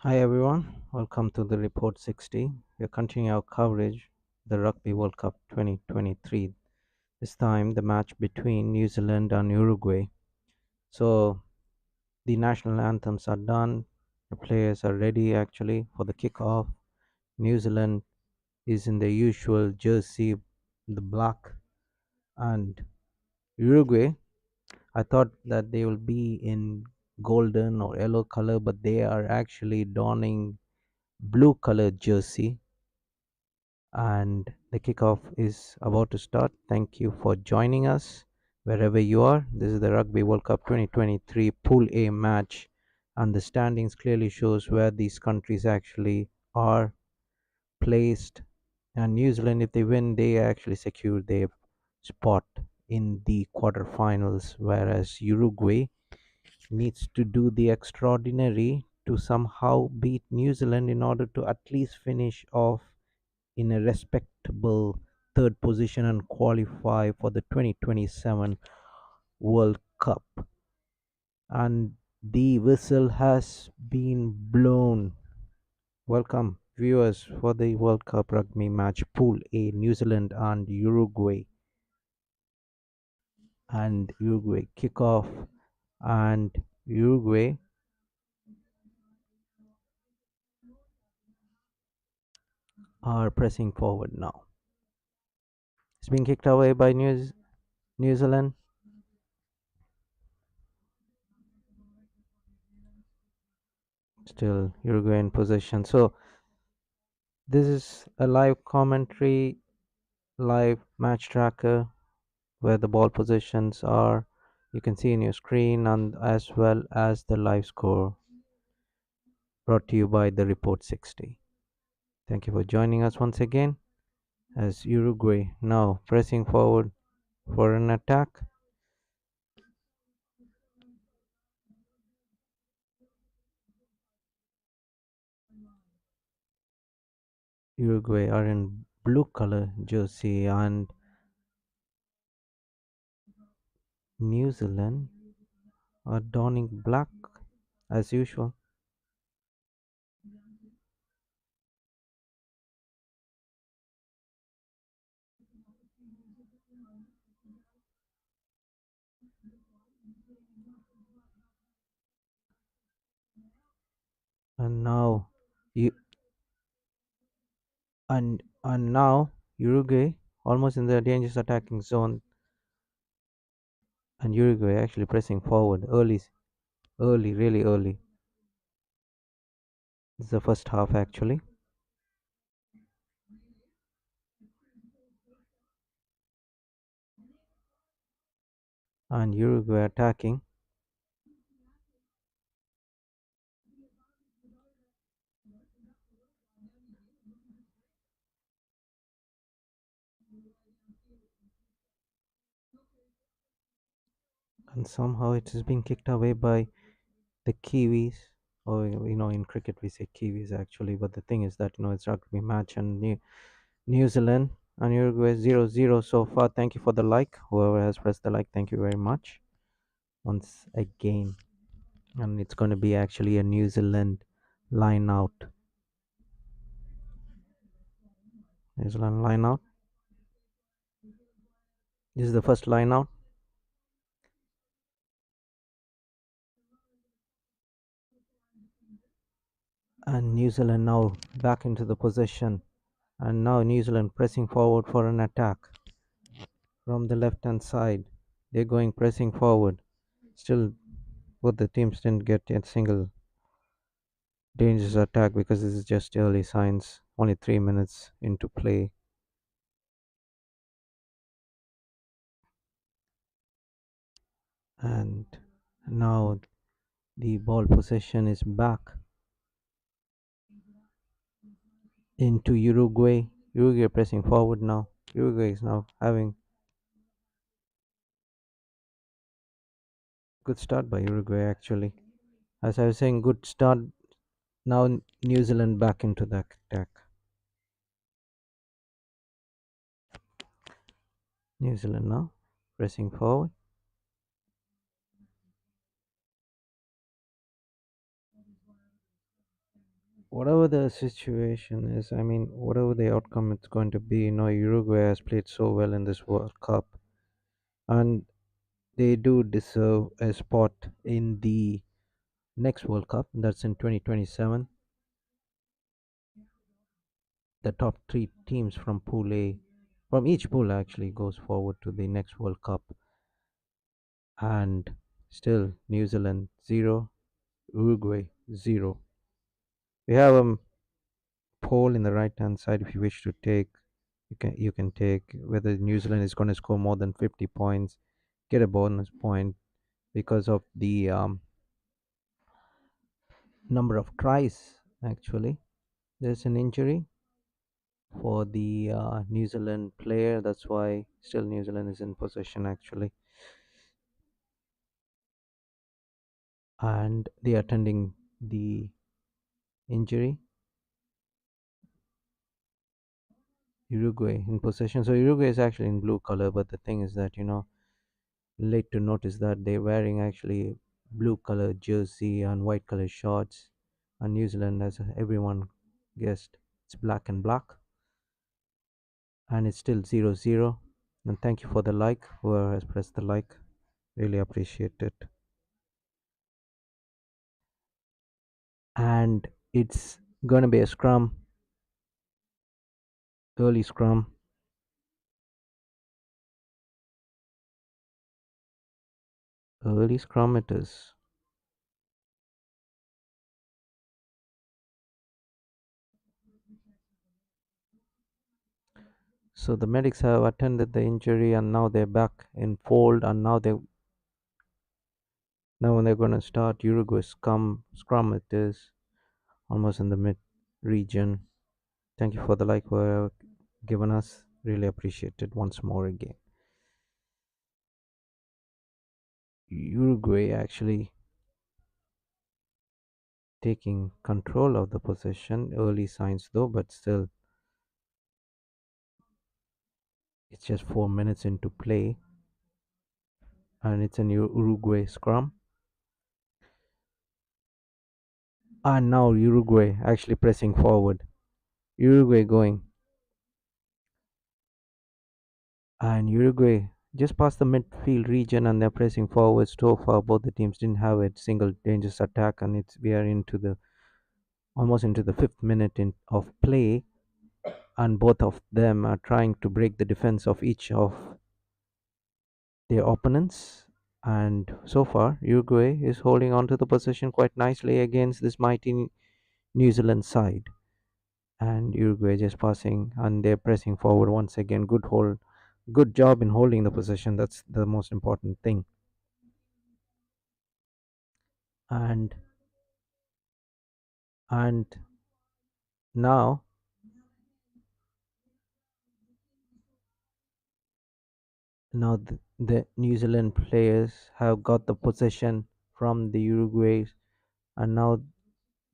Hi everyone, welcome to the Report 60. We are continuing our coverage the Rugby World Cup 2023. This time the match between New Zealand and Uruguay. So the national anthems are done, the players are ready actually for the kickoff. New Zealand is in the usual jersey, the black, and Uruguay. I thought that they will be in golden or yellow color, but they are actually donning blue colored jersey and the kickoff is about to start. Thank you for joining us wherever you are. This is the Rugby World Cup 2023 Pool A match, and the standings clearly shows where these countries actually are placed. And New Zealand, if they win, they actually secure their spot in the quarterfinals, whereas Uruguay needs to do the extraordinary to somehow beat New Zealand in order to at least finish off in a respectable third position and qualify for the 2027 World Cup. And the whistle has been blown. Welcome, viewers, for the World Cup Rugby match Pool A, New Zealand and Uruguay. And Uruguay kickoff, and Uruguay are pressing forward now. It's being kicked away by New Zealand. Still Uruguay in possession. So this is a live commentary, live match tracker where the ball positions are. You can see in your screen, and as well as the live score brought to you by the Report 60. Thank you for joining us once again as Uruguay now pressing forward for an attack. Uruguay are in blue color jersey and New Zealand are donning black as usual. And now you and now Uruguay almost in the dangerous attacking zone, and Uruguay actually pressing forward early, really early. This is the first half actually, and Uruguay attacking, and somehow it is being kicked away by the Kiwis. Or in cricket we say Kiwis actually, but the thing is that it's rugby match, and New Zealand and Uruguay 0-0 so far. Thank you for the like. Whoever has pressed the like, thank you very much once again. And it's going to be actually a New Zealand line out. New Zealand line out. This is the first line out. And New Zealand now back into the possession. And now New Zealand pressing forward for an attack from the left hand side. They're going pressing forward. Still, both the teams didn't get a single dangerous attack because this is just early signs. Only 3 minutes into play. And now the ball possession is back into Uruguay. Uruguay pressing forward now. Uruguay is now having good start by Uruguay actually. As I was saying, good start. Now New Zealand back into the attack. New Zealand now pressing forward. whatever the situation is, I mean, whatever the outcome it's going to be, Uruguay has played so well in this World Cup, and they do deserve a spot in the next World Cup. That's in 2027. The top three teams from Pool A, from each pool actually, goes forward to the next World Cup, and still New Zealand 0, Uruguay 0. We have a poll in the right hand side if you wish to take. You can take whether New Zealand is going to score more than 50 points, get a bonus point because of the number of tries. Actually, there's an injury for the New Zealand player. That's why still New Zealand is in possession actually, and they are attending the injury. Uruguay in possession. So Uruguay is actually in blue color, but the thing is that late to notice that they're wearing actually blue color jersey and white color shorts, and New Zealand, as everyone guessed, it's black and black, and it's still 0-0. And thank you for the like, whoever has pressed the like, really appreciate it. And it's gonna be a scrum, early scrum. Early scrum it is. So the medics have attended the injury, and now they're back in fold, and now when they're gonna start Uruguay scrum it is, almost in the mid region. Thank you for the like for given us. Really appreciate it once more again. Uruguay actually taking control of the possession. Early signs though, but still, it's just 4 minutes into play, and it's an Uruguay scrum. And now Uruguay actually pressing forward. Uruguay going, and Uruguay just past the midfield region, and they're pressing forward so far. Both the teams didn't have a single dangerous attack, and it's we are into the almost into the fifth minute of play, and both of them are trying to break the defense of each of their opponents. And so far, Uruguay is holding on to the possession quite nicely against this mighty New Zealand side. And Uruguay just passing, and they're pressing forward once again. Good job in holding the possession. That's the most important thing. And and now the New Zealand players have got the possession from the Uruguay, and now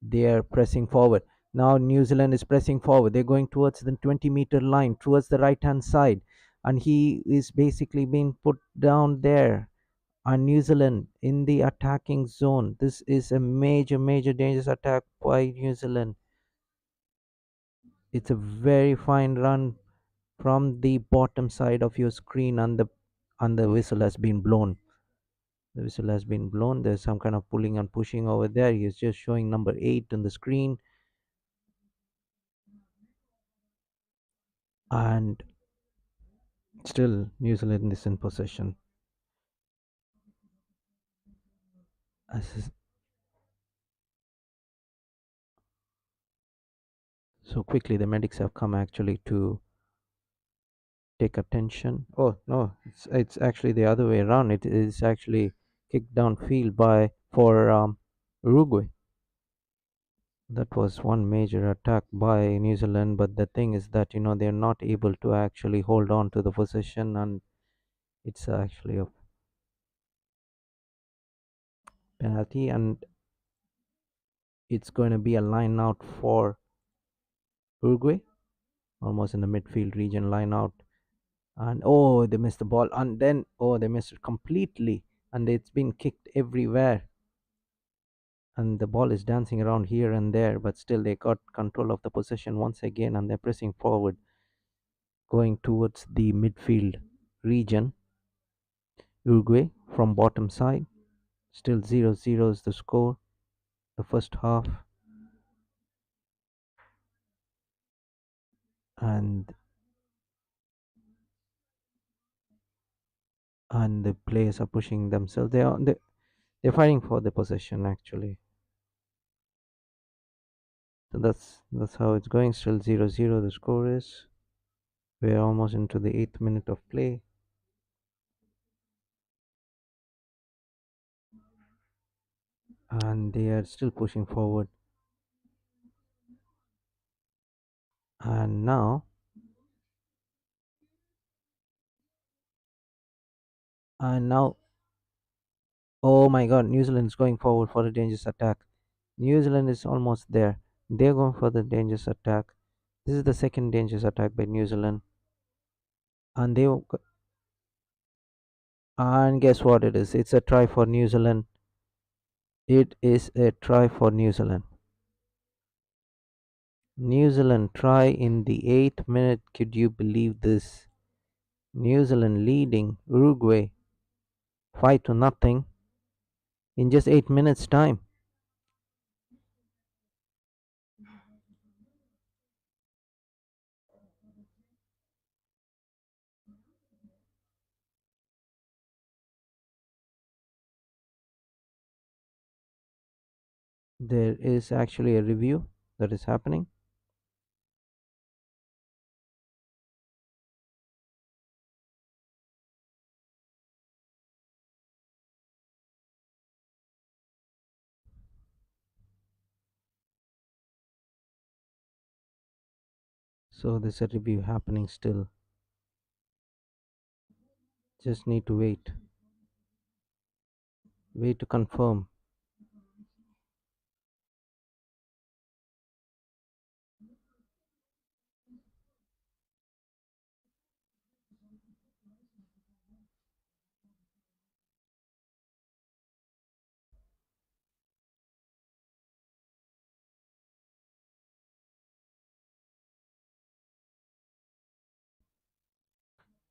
they are pressing forward. Now New Zealand is pressing forward. They're going towards the 20-meter line, towards the right hand side, and he is basically being put down there. And New Zealand in the attacking zone. This is a major dangerous attack by New Zealand. It's a very fine run from the bottom side of your screen, and the whistle has been blown. The whistle has been blown. There's some kind of pulling and pushing over there. He's just showing number 8 on the screen, and still New Zealand is in possession. So quickly, the medics have come actually to take attention. Oh no, it's actually the other way around. It is actually kicked downfield by for Uruguay. That was one major attack by New Zealand, but the thing is that they're not able to actually hold on to the position, and it's actually a penalty, and it's going to be a line out for Uruguay, almost in the midfield region, line out. And oh, they missed the ball, and then oh, they missed it completely, and it's been kicked everywhere. and the ball is dancing around here and there, but still they got control of the possession once again, and they're pressing forward, going towards the midfield region. Uruguay from bottom side, still 0-0 is the score. The first half, and the players are pushing themselves. They're fighting for the possession actually. So that's how it's going. Still 0-0 the score is. We're almost into the 8th minute of play. And they are still pushing forward. And now, oh my God, New Zealand is going forward for a dangerous attack. New Zealand is almost there. They're going for the dangerous attack. This is the second dangerous attack by New Zealand. And and guess what it is? It's a try for New Zealand. It is a try for New Zealand. New Zealand try in the 8th minute. Could you believe this? New Zealand leading Uruguay 5-0 in just 8 minutes time. There is actually a review that is happening. So there's a review happening still. Just need to wait to confirm.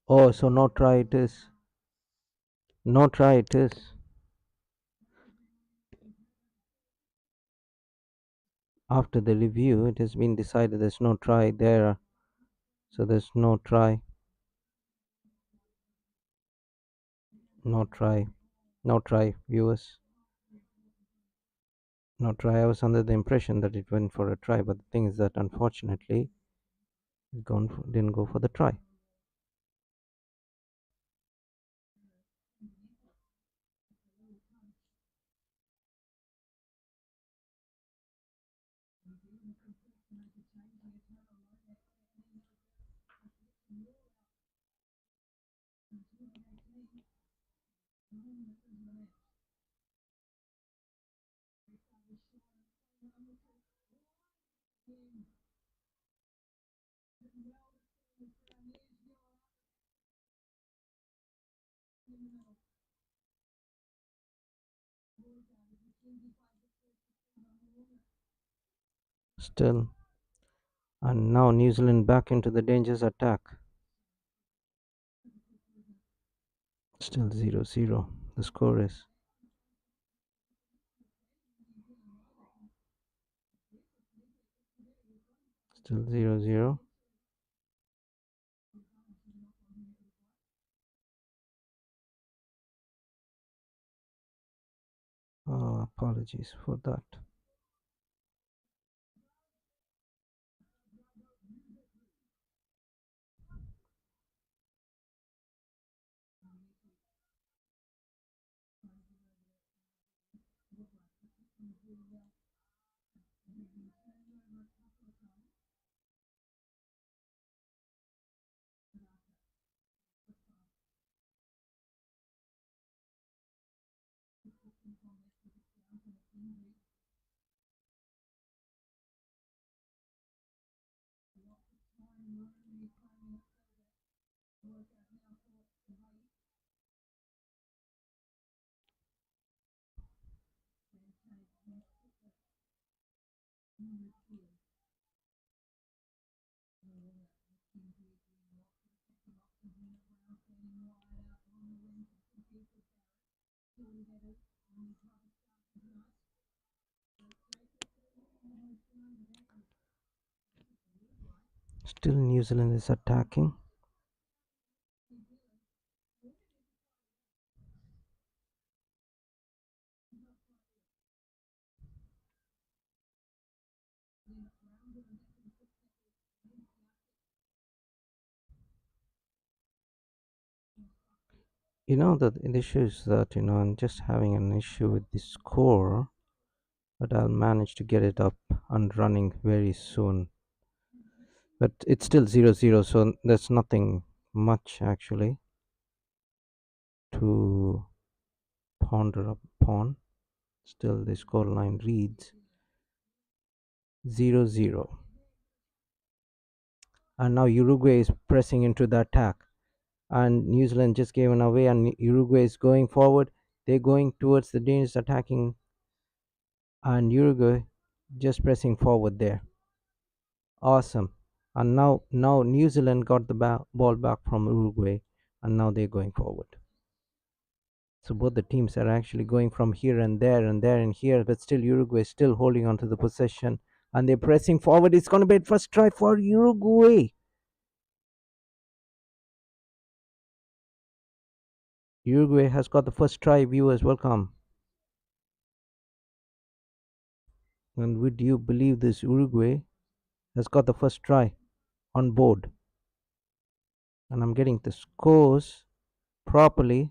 Oh, so no try it is. No try it is. After the review, it has been decided there's no try there. So there's no try. No try. No try, viewers. No try. I was under the impression that it went for a try, but the thing is that unfortunately, didn't go for the try. Still, and now New Zealand back into the dangerous attack. Still 0-0. The score is. Still 0-0. Apologies for that. Still New Zealand is attacking. The issue is that I'm just having an issue with the score, but I'll manage to get it up and running very soon. But it's still 0-0, so there's nothing much actually to ponder upon. Still, the score line reads 0-0. And now Uruguay is pressing into the attack, and New Zealand just gave an away, and Uruguay is going forward. They're going towards the Danes attacking, and Uruguay just pressing forward there. Awesome. And now New Zealand got the ball back from Uruguay, and now they're going forward. So both the teams are actually going from here and there and here, but still Uruguay is still holding on to the possession, and they're pressing forward. It's going to be a first try for Uruguay. Uruguay has got the first try. Viewers, welcome. And would you believe this? Uruguay has got the first try on board, and I'm getting the scores properly,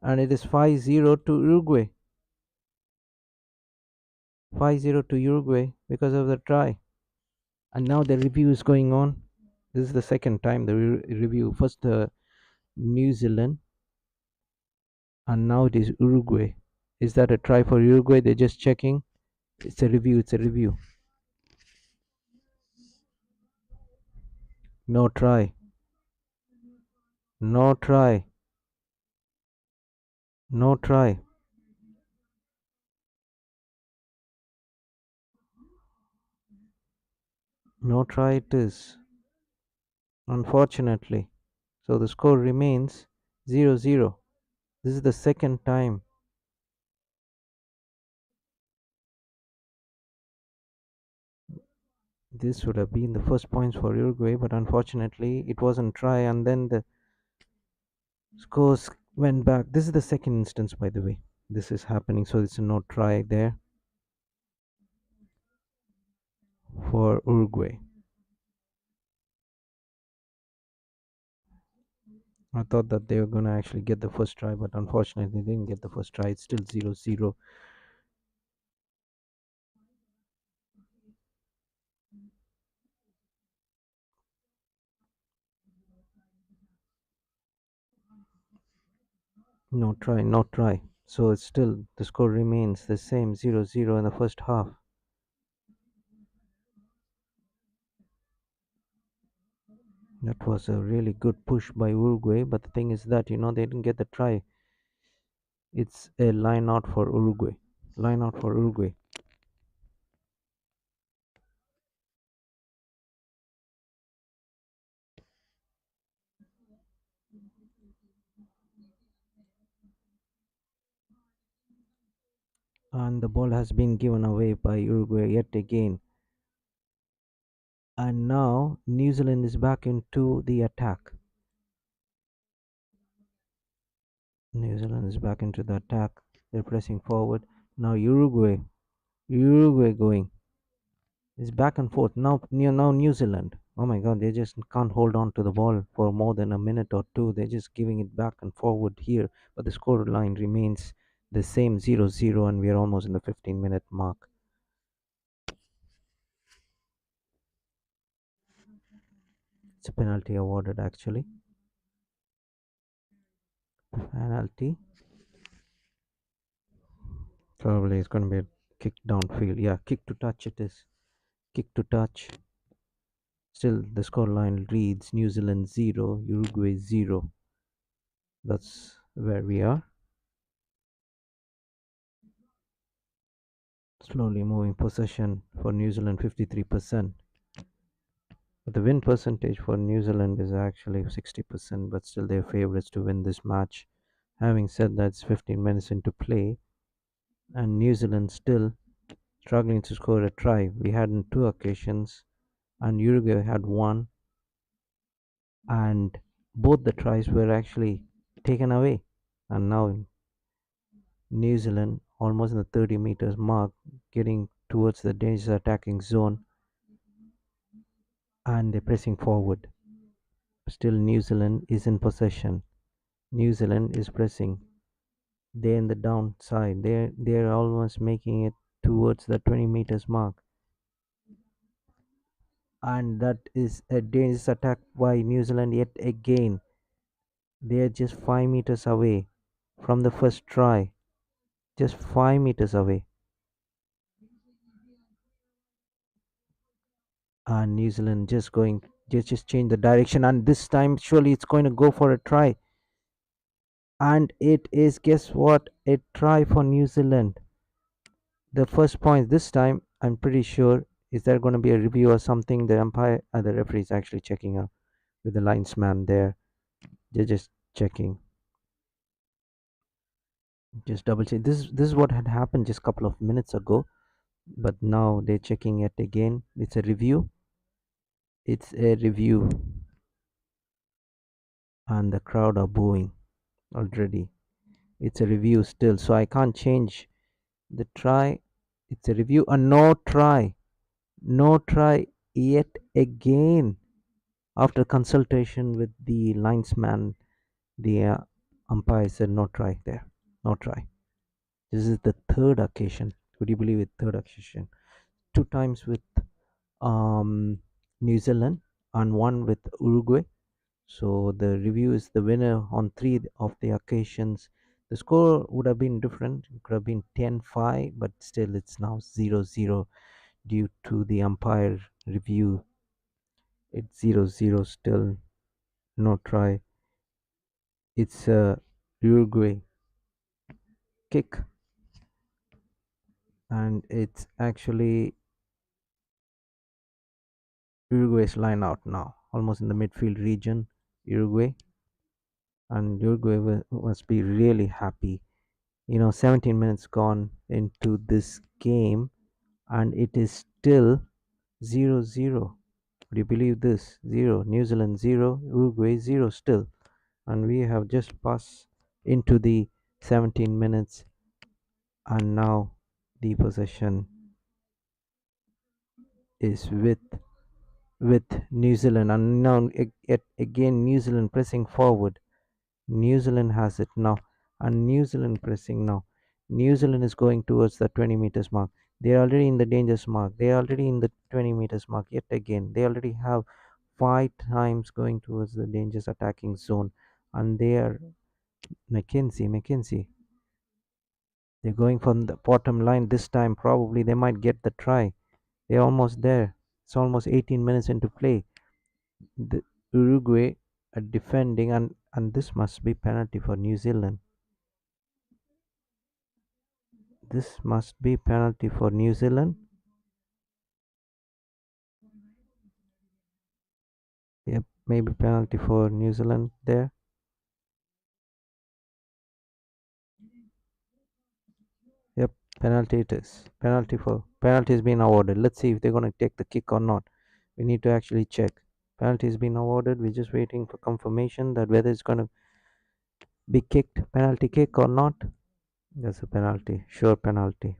and it is 5-0 to Uruguay. 5-0 to Uruguay because of the try. And now the review is going on. This is the second time the review. First New Zealand, and now it is Uruguay. Is that a try for Uruguay? They're just checking. It's a review. It's a review. No try. No try. No try. No try it is. Unfortunately. So the score remains 0-0. This is the second time. This would have been the first points for Uruguay, but unfortunately it wasn't try, and then the scores went back. This is the second instance, by the way. This is happening, so it's a no try there for Uruguay. I thought that they were going to actually get the first try, but unfortunately they didn't get the first try. It's still 0-0. No try, no try. So it's still the score remains the same 0-0 in the first half. That was a really good push by Uruguay, but the thing is that they didn't get the try. It's a line out for Uruguay. Line out for Uruguay. And the ball has been given away by Uruguay yet again. And now New Zealand is back into the attack. New Zealand is back into the attack. They're pressing forward. Now Uruguay going. It's back and forth. Now New Zealand. Oh my God, they just can't hold on to the ball for more than a minute or two. They're just giving it back and forward here. But the score line remains the same 0-0, and we are almost in the 15-minute mark. It's a penalty awarded actually. Penalty. Probably it's going to be a kick downfield. Yeah, kick to touch it is. Kick to touch. Still, the scoreline reads New Zealand 0, Uruguay 0. That's where we are. Slowly moving possession for New Zealand 53%. But the win percentage for New Zealand is actually 60%, but still they're favorites to win this match. Having said that, it's 15 minutes into play, and New Zealand still struggling to score a try. We had in two occasions, and Uruguay had one, and both the tries were actually taken away. And now New Zealand, almost in the 30 meters mark, getting towards the dangerous attacking zone, and they're pressing forward. Still, New Zealand is in possession. New Zealand is pressing. They're in the downside. They're almost making it towards the 20 meters mark, and that is a dangerous attack by New Zealand yet again. They're just 5 meters away from the first try. Just 5 meters away. And New Zealand just going, just change the direction, and this time surely it's going to go for a try. And it is, guess what? A try for New Zealand. The first point this time, I'm pretty sure, is there going to be a review or something? The umpire and the referee is actually checking up with the linesman there. They're just checking, just double check. This is what had happened just a couple of minutes ago, but now they're checking it again. It's a review. It's a review, and the crowd are booing already. It's a review still, so I can't change the try. It's a review, a no try. No try yet again. After consultation with the linesman, the umpire said no try there. No try. This is the third occasion. Would you believe it? Third occasion. Two times with um, New Zealand and one with Uruguay. So the review is the winner on three of the occasions. The score would have been different. It could have been 10-5, but still it's now 0-0 due to the umpire review. It's 0-0 still. No try. It's a Uruguay kick, and it's actually Uruguay's line out now, almost in the midfield region. Uruguay, and Uruguay must be really happy. 17 minutes gone into this game, and it is still 0-0. Would you believe this? Zero. New Zealand 0, Uruguay 0 still. And we have just passed into the 17 minutes, and now the possession is with New Zealand, and now yet again New Zealand pressing forward. New Zealand has it now, and New Zealand pressing now. New Zealand is going towards the 20 meters mark. They are already in the dangerous mark. They are already in the 20 meters mark yet again. They already have 5 times going towards the dangerous attacking zone, and they are McKenzie. They're going from the bottom line this time. Probably they might get the try. They're almost there. It's almost 18 minutes into play. The Uruguay are defending, and this must be penalty for New Zealand. This must be penalty for New Zealand. Yep, maybe penalty for New Zealand there. Yep, penalty it is. Penalty has been awarded. Let's see if they're gonna take the kick or not. We need to actually check. Penalty has been awarded. We're just waiting for confirmation that whether it's gonna be kicked, penalty kick or not. That's a penalty. Sure penalty.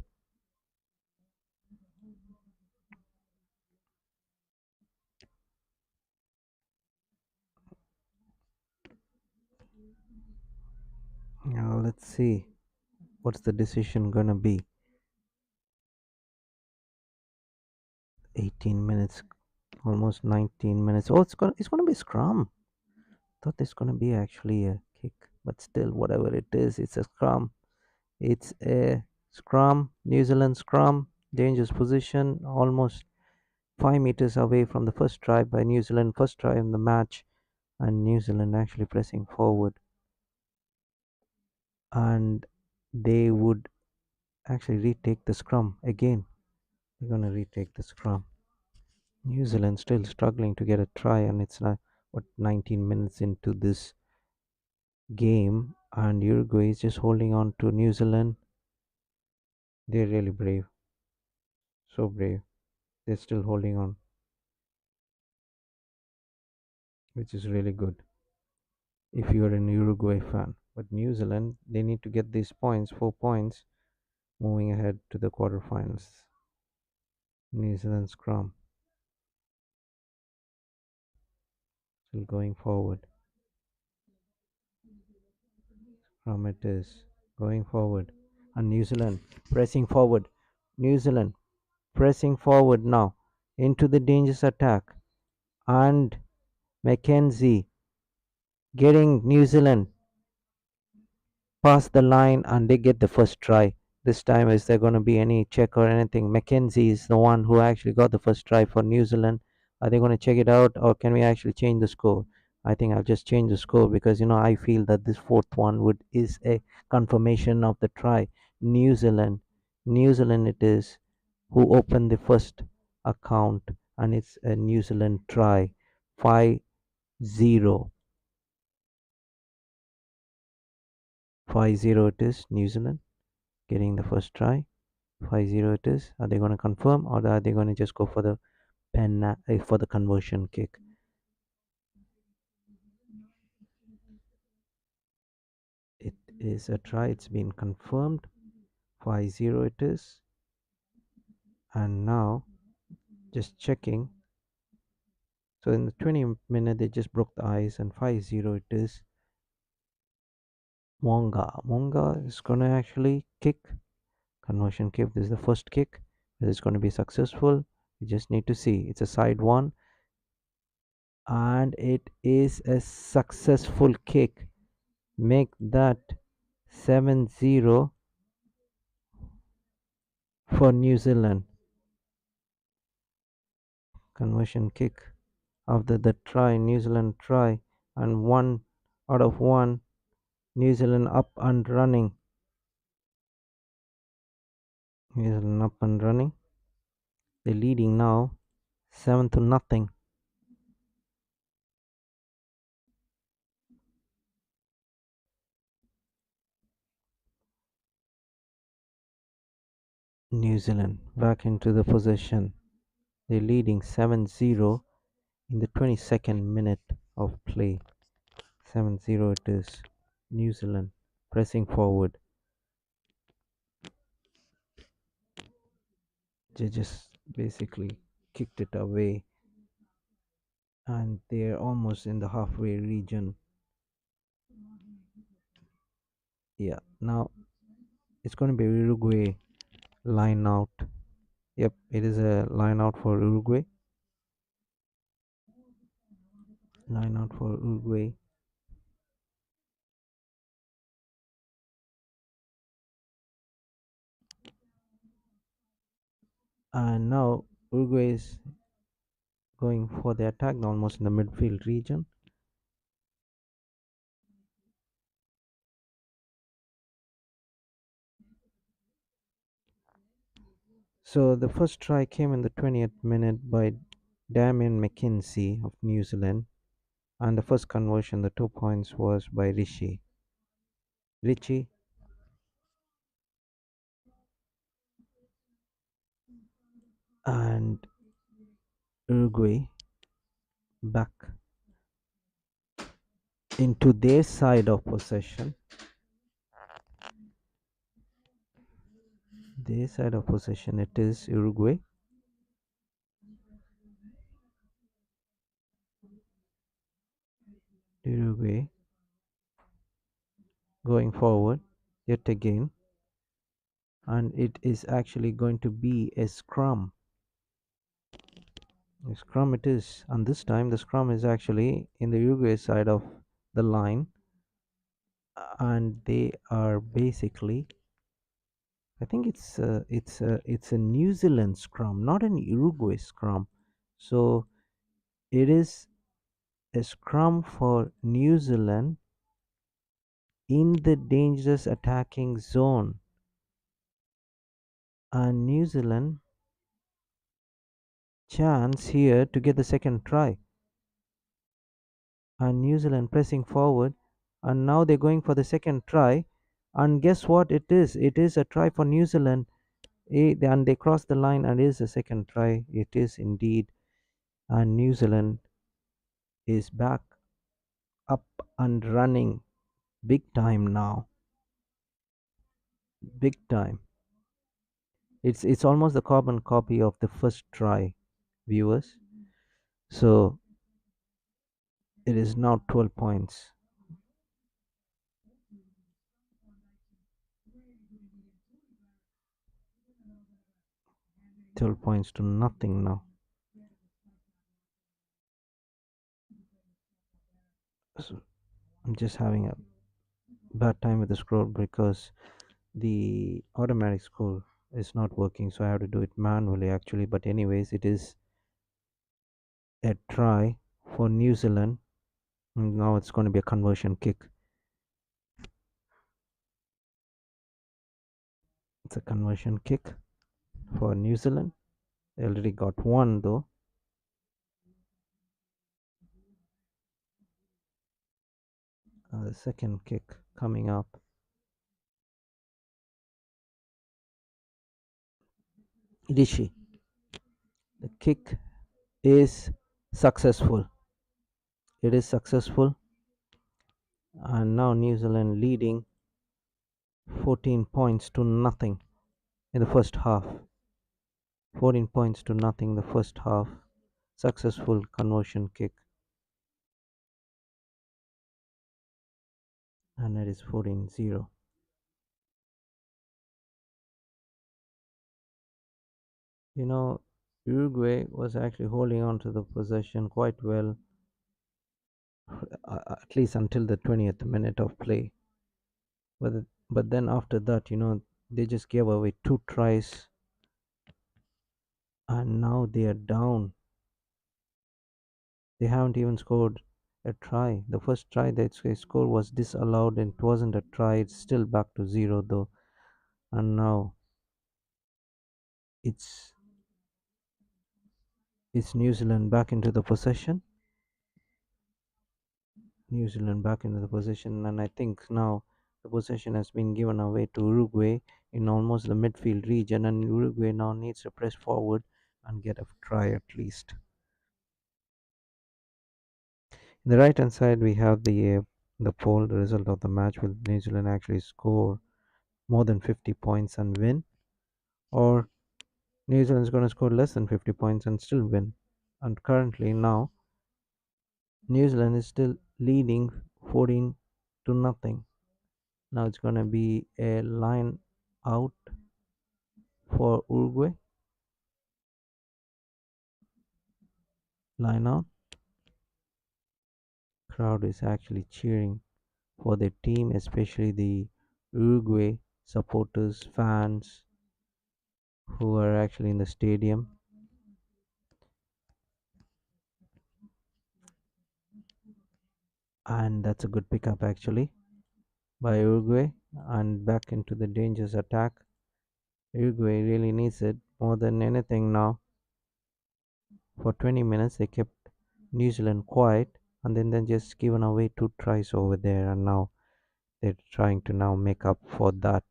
Now let's see what's the decision gonna be. 18 minutes, almost 19 minutes. Oh, it's gonna be scrum. Thought it's gonna be actually a kick, but still, whatever it is, it's a scrum. It's a scrum. New Zealand scrum. Dangerous position, almost 5 meters away from the first try by New Zealand. First try in the match, and New Zealand actually pressing forward, and they would actually retake the scrum again. They're gonna retake the scrum. New Zealand still struggling to get a try, and it's not what 19 minutes into this game, and Uruguay is just holding on to New Zealand. They're really brave, so brave. They're still holding on, which is really good if you're an Uruguay fan. But New Zealand, they need to get these points, 4 points, moving ahead to the quarterfinals. New Zealand scrum still going forward. Scrum it is going forward, and New Zealand pressing forward. New Zealand pressing forward now into the dangerous attack, and Mackenzie getting New Zealand past the line, and they get the first try. This time, is there going to be any check or anything? Mackenzie is the one who actually got the first try for New Zealand. Are they going to check it out, or can we actually change the score? I think I'll just change the score because I feel that this fourth one would is a confirmation of the try. New Zealand, New Zealand it is who opened the first account, and it's a New Zealand try. 5-0, 5-0 it is New Zealand getting the first try. 5-0 it is. Are they going to confirm, or are they going to just go for the for the conversion kick? It is a try. It's been confirmed. 5-0 it is. And now just checking. So in the 20 minute they just broke the ice, and 5-0 it is. Monga is going to actually kick. Conversion kick. This is the first kick. It's going to be successful. You just need to see. It's a side one, and it is a successful kick. Make that 7-0 for New Zealand. Conversion kick after the try, New Zealand try, and 1 out of 1, New Zealand up and running. New Zealand up and running. They're leading now 7-0. New Zealand back into the possession. They're leading 7-0 in the 22nd minute of play. 7-0 it is. New Zealand pressing forward. They just basically kicked it away, and they're almost in the halfway region. Yeah, now it's going to be Uruguay line out. Yep, it is a line out for Uruguay. Line out for Uruguay. And now Uruguay is going for the attack, almost in the midfield region. So the first try came in the 20th minute by Damien McKenzie of New Zealand, and the first conversion, the 2 points, was by Richie, and Uruguay back into their side of possession. Their side of possession, it is Uruguay. Uruguay going forward yet again, and it is actually going to be a scrum. A scrum it is, and this time the scrum is actually in the Uruguay side of the line, and they are basically, I think it's a New Zealand scrum, not an Uruguay scrum. So it is a scrum for New Zealand in the dangerous attacking zone. And New Zealand chance here to get the second try. And New Zealand pressing forward, and now they're going for the second try. And guess what it is? It is a try for New Zealand. And they cross the line, and it is a second try. It is indeed. And New Zealand is back up and running big time now. Big time. It's almost the carbon copy of the first try, viewers. So it is now 12 points. 12 points to nothing now. So I'm just having a bad time with the scroll because the automatic scroll is not working, so I have to do it manually actually. But anyways, it is a try for New Zealand. Now it's going to be a conversion kick. It's a conversion kick for New Zealand. They already got one though. The second kick coming up. Rishi. The kick is successful. It is successful, and now New Zealand leading 14 points to nothing in the first half. 14 points to nothing in the first half. Successful conversion kick, and it is 14-0. You know, Uruguay was actually holding on to the possession quite well, at least until the 20th minute of play. But then after that, they just gave away two tries, and now they are down. They haven't even scored a try. The first try that they scored was disallowed, and it wasn't a try. It's still back to zero though, and now it's it's New Zealand back into the possession. New Zealand back into the possession, and I think now the possession has been given away to Uruguay in almost the midfield region, and Uruguay now needs to press forward and get a try at least. In the right hand side, we have the poll, the result of the match. Will New Zealand actually score more than 50 points and win, or New Zealand is going to score less than 50 points and still win? And currently now, New Zealand is still leading 14 to nothing. Now it's going to be a line out for Uruguay. Line out. Crowd is actually cheering for their team, especially the Uruguay supporters, fans who are actually in the stadium. And that's a good pickup actually by Uruguay, and back into the dangerous attack. Uruguay really needs it more than anything now. For 20 minutes they kept New Zealand quiet, and then they just given away two tries over there, and now they're trying to now make up for that.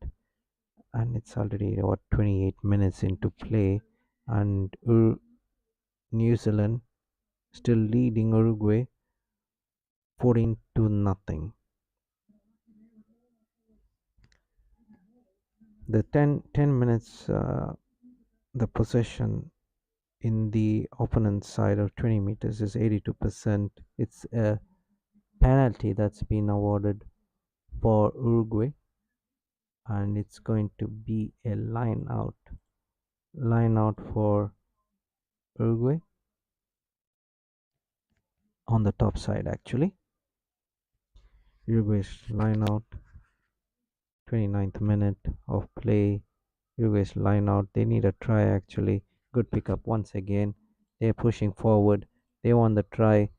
And it's already about 28 minutes into play, and New Zealand still leading Uruguay 14 to nothing. The 10 minutes, the possession in the opponent's side of 20 meters is 82%. It's a penalty that's been awarded for Uruguay, and it's going to be a line out for Uruguay on the top side actually. Uruguay's line out, 29th minute of play. Uruguay's line out. They need a try actually. Good pickup once again. They're pushing forward. They want the try.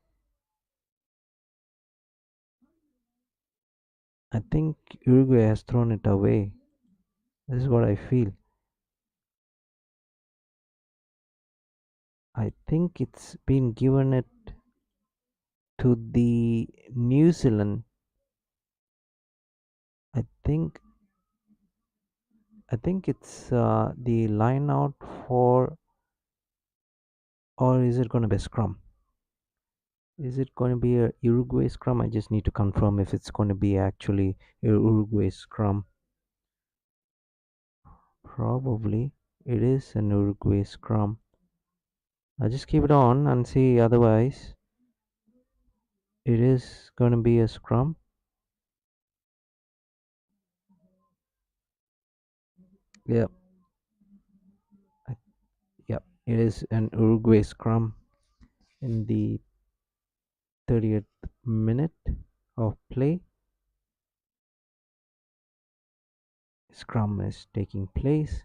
I think Uruguay has thrown it away. This is what I feel. I think it's been given it to the New Zealand. I think it's the line out for, or is it going to be a scrum? Is it going to be a Uruguay scrum? I just need to confirm if it's going to be actually a Uruguay scrum. Probably it is an Uruguay scrum. I'll just keep it on and see. Otherwise, it is going to be a scrum. Yep, I- yep. It is an Uruguay scrum in the 30th minute of play. Scrum is taking place.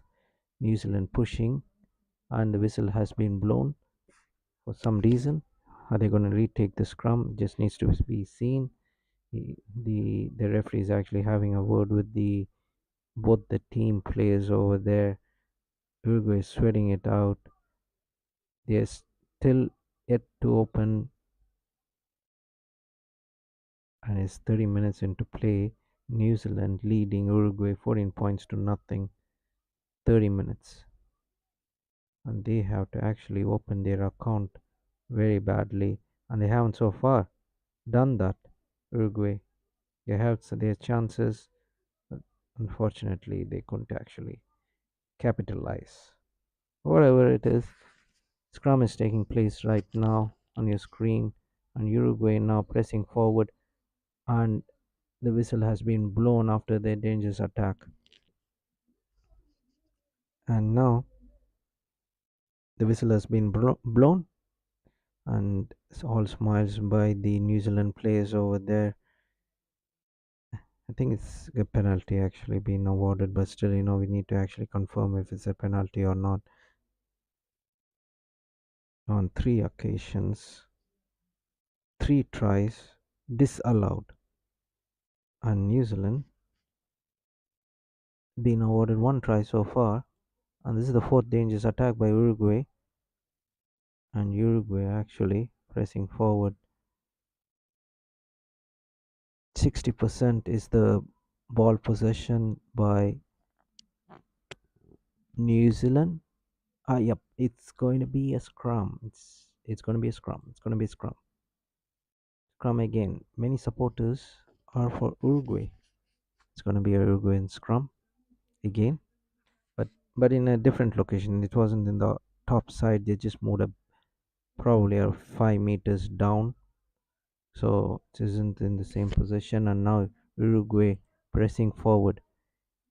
New Zealand pushing, and the whistle has been blown for some reason. Are they going to retake the scrum? Just needs to be seen. The referee is actually having a word with the both the team players over there. Uruguay is sweating it out. They're still yet to open, and it's 30 minutes into play. New Zealand leading Uruguay 14 points to nothing. 30 minutes, and they have to actually open their account very badly, and they haven't so far done that. Uruguay, they have their chances, but unfortunately, they couldn't actually capitalize. Whatever it is, scrum is taking place right now on your screen, and Uruguay now pressing forward, and the whistle has been blown after their dangerous attack. And now the whistle has been blown, and it's all smiles by the New Zealand players over there. I think it's a penalty actually being awarded, but still, we need to actually confirm if it's a penalty or not. On three occasions, three tries disallowed, and New Zealand been awarded one try so far, and this is the fourth dangerous attack by Uruguay, and Uruguay actually pressing forward. 60% is the ball possession by New Zealand. Yep, it's going to be a scrum. It's going to be a scrum. It's going to be a scrum. Scrum again. Many supporters are for Uruguay. It's going to be a Uruguayan scrum again, but in a different location. It wasn't in the top side. They just moved up probably 5 meters down, so it isn't in the same position. And now Uruguay pressing forward.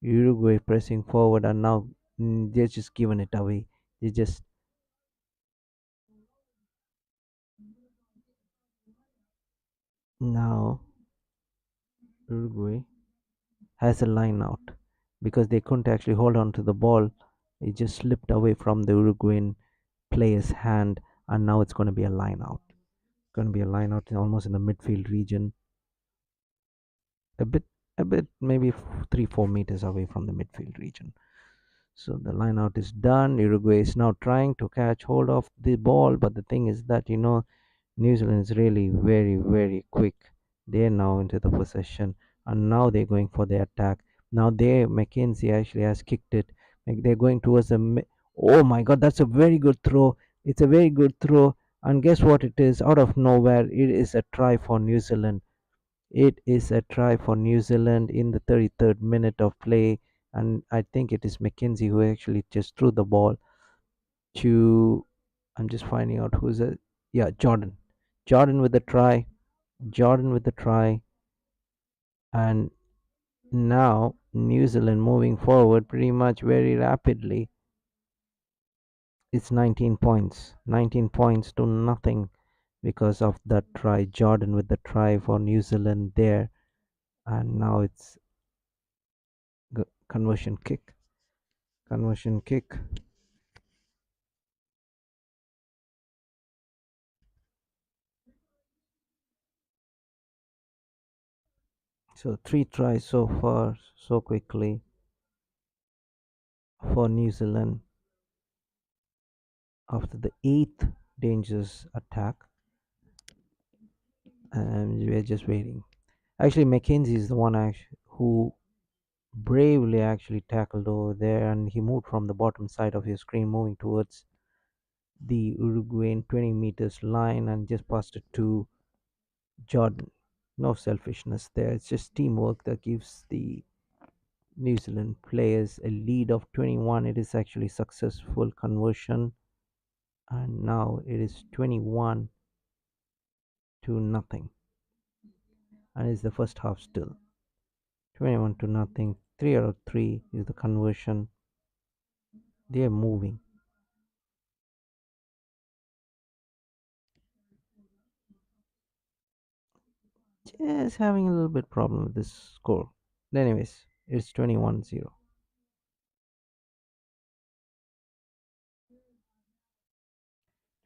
Uruguay pressing forward, and now they're just giving it away. They just now Uruguay has a line out because they couldn't actually hold on to the ball. It just slipped away from the Uruguayan player's hand, and now it's going to be a line out. It's going to be a line out almost in the midfield region, a bit, maybe 3-4 meters away from the midfield region. So the line out is done. Uruguay is now trying to catch hold of the ball, but the thing is that New Zealand is really very, very quick. They're now into the possession, and now they're going for the attack. Now Mackenzie actually has kicked it. They're going towards the. Oh my God, that's a very good throw. It's a very good throw, and guess what? It is out of nowhere. It is a try for New Zealand. It is a try for New Zealand in the 33rd minute of play, and I think it is Mackenzie who actually just threw the ball to. I'm just finding out who's it. Yeah, Jordan. Jordan with the try. Jordan with the try, and now New Zealand moving forward pretty much very rapidly. It's 19 points. 19 points to nothing because of that try. Jordan with the try for New Zealand there, and now it's conversion kick. Conversion kick. So three tries so far, so quickly for New Zealand. after the eighth dangerous attack, and we're just waiting. Actually, Mackenzie is the one who bravely actually tackled over there, and he moved from the bottom side of your screen, moving towards the Uruguayan 20 meters line, and just passed it to Jordan. No selfishness there. It's just teamwork that gives the New Zealand players a lead of 21. It is actually successful conversion, and now it is 21 to nothing, and it's the first half still 21 to nothing. 3 out of 3 is the conversion. They are moving. Just having a little bit problem with this score. Anyways, it's 21-0.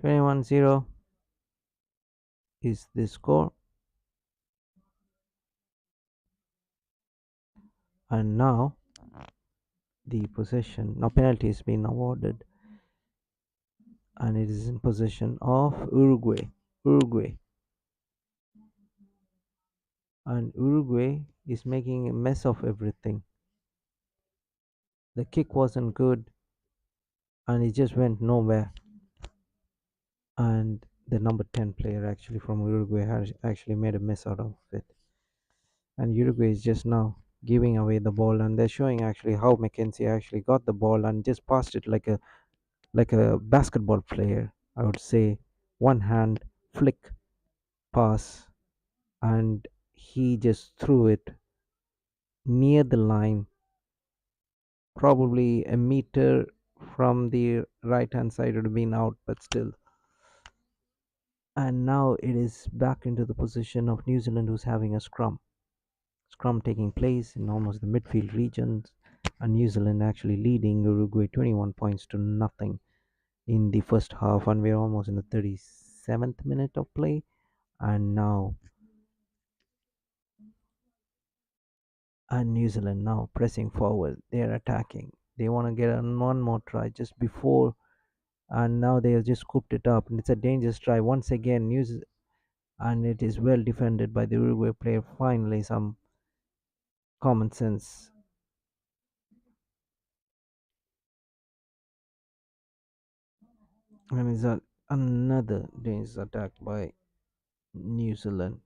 21-0 is the score, and now the possession. Now penalty is being awarded, and it is in possession of Uruguay. Uruguay. And Uruguay is making a mess of everything. The kick wasn't good, and it just went nowhere. And the number 10 player actually from Uruguay has actually made a mess out of it. And Uruguay is just now giving away the ball, and they're showing actually how Mackenzie actually got the ball and just passed it like a basketball player. I would say one hand flick pass, and he just threw it near the line, probably a meter from the right hand side would have been out, but still. And now it is back into the position of New Zealand, who's having a scrum taking place in almost the midfield regions, and New Zealand actually leading Uruguay 21 points to nothing in the first half, and we're almost in the 37th minute of play. And now, and New Zealand now pressing forward, they're attacking, they want to get on one more try just before, and now they have just scooped it up, and it's a dangerous try once again. And it is well defended by the Uruguay player. Finally, some common sense. And it's another dangerous attack by New Zealand.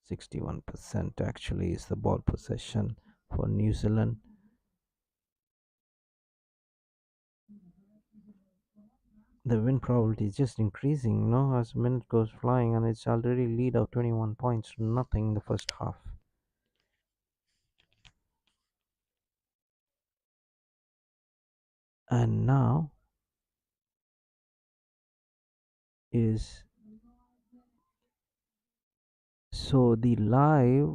61% actually is the ball possession for New Zealand. The win probability is just increasing, as the minute goes flying, and it's already lead of 21 points to nothing in the first half. And now is so the live.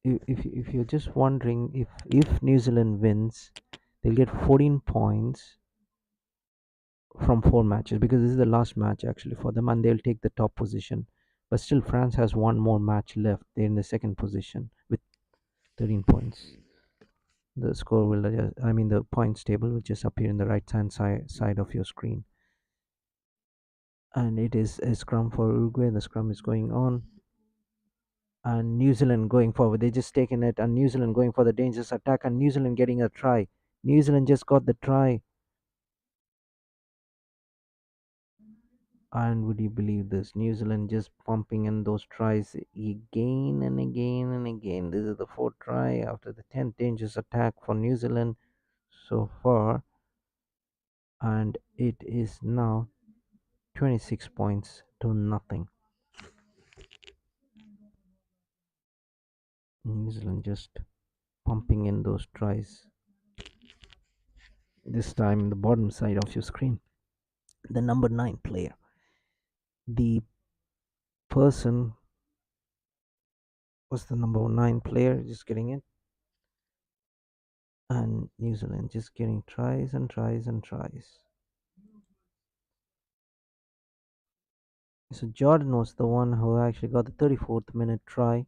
If you're just wondering, if New Zealand wins, they'll get 14 points from 4 matches, because this is the last match actually for them, and they'll take the top position. But still, France has one more match left. They're in the second position with 13 points. The score will just, I mean, the points table will just appear in the right hand side of your screen. And it is a scrum for Uruguay. The scrum is going on, and New Zealand going forward. They just taken it, and New Zealand going for the dangerous attack, and New Zealand getting a try. New Zealand just got the try. And would you believe this? New Zealand just pumping in those tries again and again and again. This is the fourth try after the 10th dangerous attack for New Zealand so far. And it is now 26 points to nothing. New Zealand just pumping in those tries. This time, the bottom side of your screen, the number 9 player. The person was the number 9 player, just getting it. And New Zealand just getting tries and tries and tries. So Jordan was the one who actually got the 34th minute try.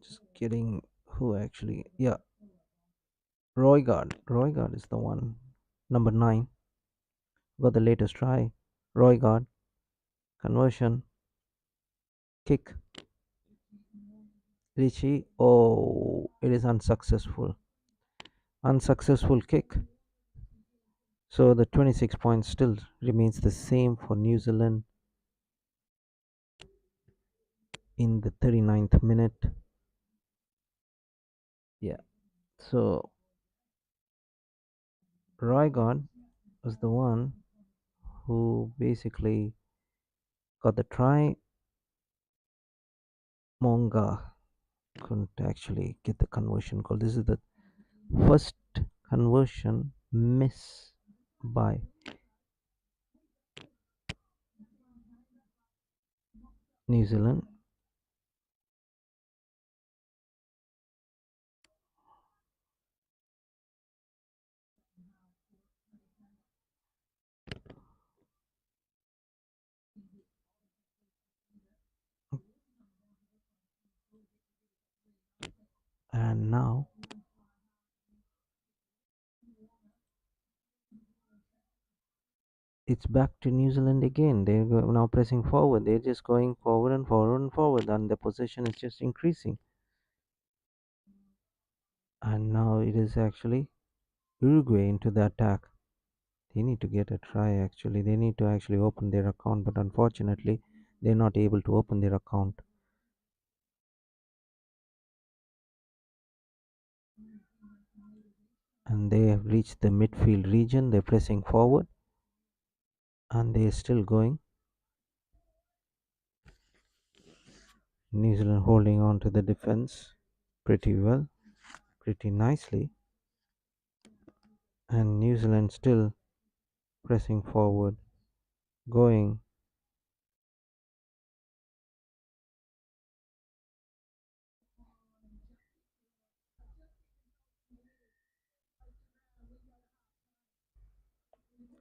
Just getting who actually, yeah, Roygard is the one. Number 9 got the latest try. Roygard conversion kick. Richie. Oh, it is unsuccessful. Unsuccessful kick. So the 26 points still remains the same for New Zealand in the 39th minute. Yeah. So Roygard was the one who basically got the try. Monga couldn't actually get the conversion goal. This is the first conversion miss by New Zealand. And now it's back to New Zealand again. They're now pressing forward. They're just going forward and forward and forward, and the possession is just increasing. And now it is actually Uruguay into the attack. They need to get a try actually. They need to actually open their account, but unfortunately, they're not able to open their account. And they have reached the midfield region. They're pressing forward and they're still going. New Zealand holding on to the defense pretty well, pretty nicely, and New Zealand still pressing forward, going.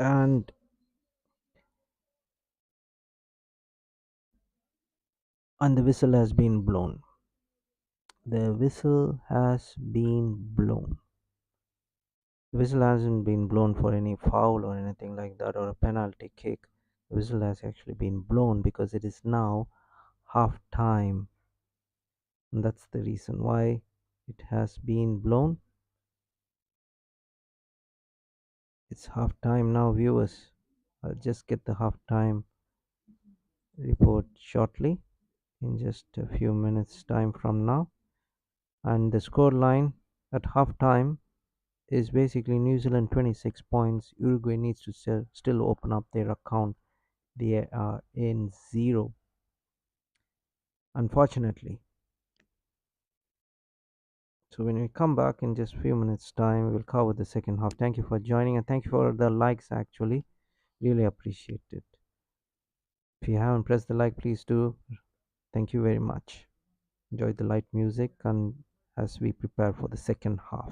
And the whistle has been blown. The whistle has been blown. The whistle hasn't been blown for any foul or anything like that or a penalty kick. The whistle has actually been blown because it is now half time. And that's the reason why it has been blown. It's half time now, viewers. I'll just get the half time report shortly in just a few minutes time from now. And the score line at half time is basically New Zealand 26 points. Uruguay needs to still open up their account. They are in zero, unfortunately. So when we come back in just a few minutes time, we'll cover the second half. Thank you for joining and thank you for the likes actually. Really appreciate it. If you haven't pressed the like, please do. Thank you very much. Enjoy the light music and as we prepare for the second half.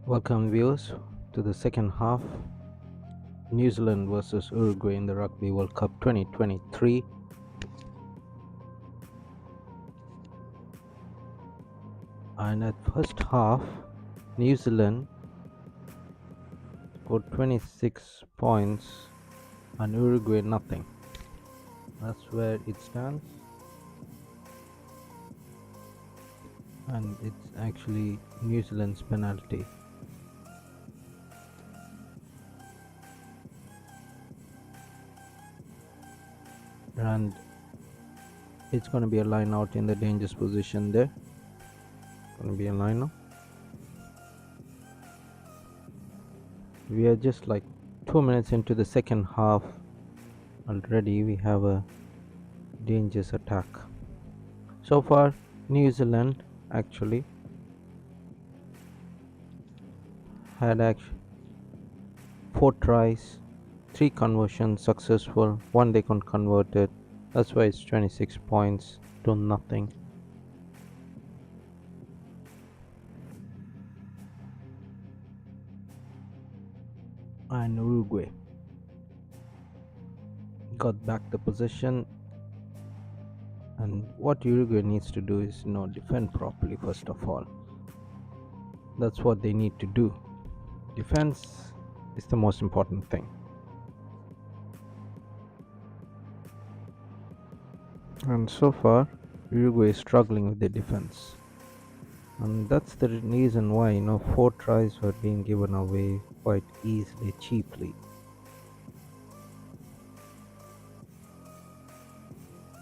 Welcome, viewers, to the second half, New Zealand versus Uruguay in the Rugby World Cup 2023. And at first half, New Zealand scored 26 points and Uruguay nothing. That's where it stands. And it's actually New Zealand's penalty. And it's going to be a line out in the dangerous position there. Going to be a line out. We are just like 2 minutes into the second half. Already we have a dangerous attack. So far, New Zealand actually had 4 tries, 3 conversions successful, 1 they couldn't convert it. That's why it's 26 points to nothing. And Uruguay got back the possession. And what Uruguay needs to do is defend properly first of all. That's what they need to do. Defense is the most important thing. And so far, Uruguay is struggling with the defense. And that's the reason why 4 tries were being given away quite easily, cheaply.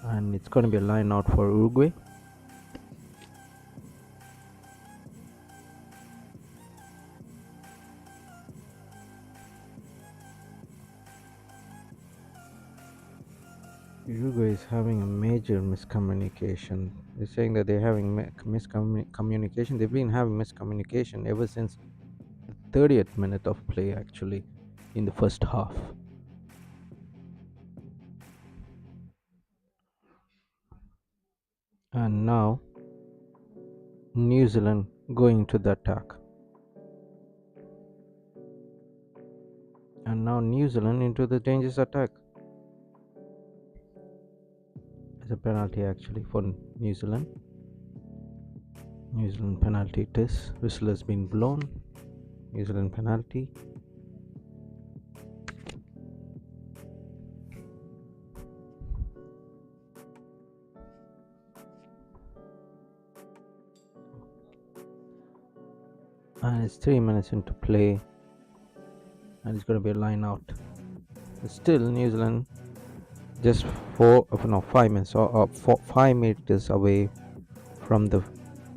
And it's going to be a line out for Uruguay. Uruguay is having a major miscommunication. They're saying that they're having miscommunication. They've been having miscommunication ever since the 30th minute of play, actually, in the first half. And now, New Zealand going to the attack. And now, New Zealand into the dangerous attack. It's a penalty actually for New Zealand. New Zealand penalty it is. Whistle has been blown. New Zealand penalty. And it's 3 minutes into play. And it's going to be a line out. But still, New Zealand just 5 minutes or 5 meters away from the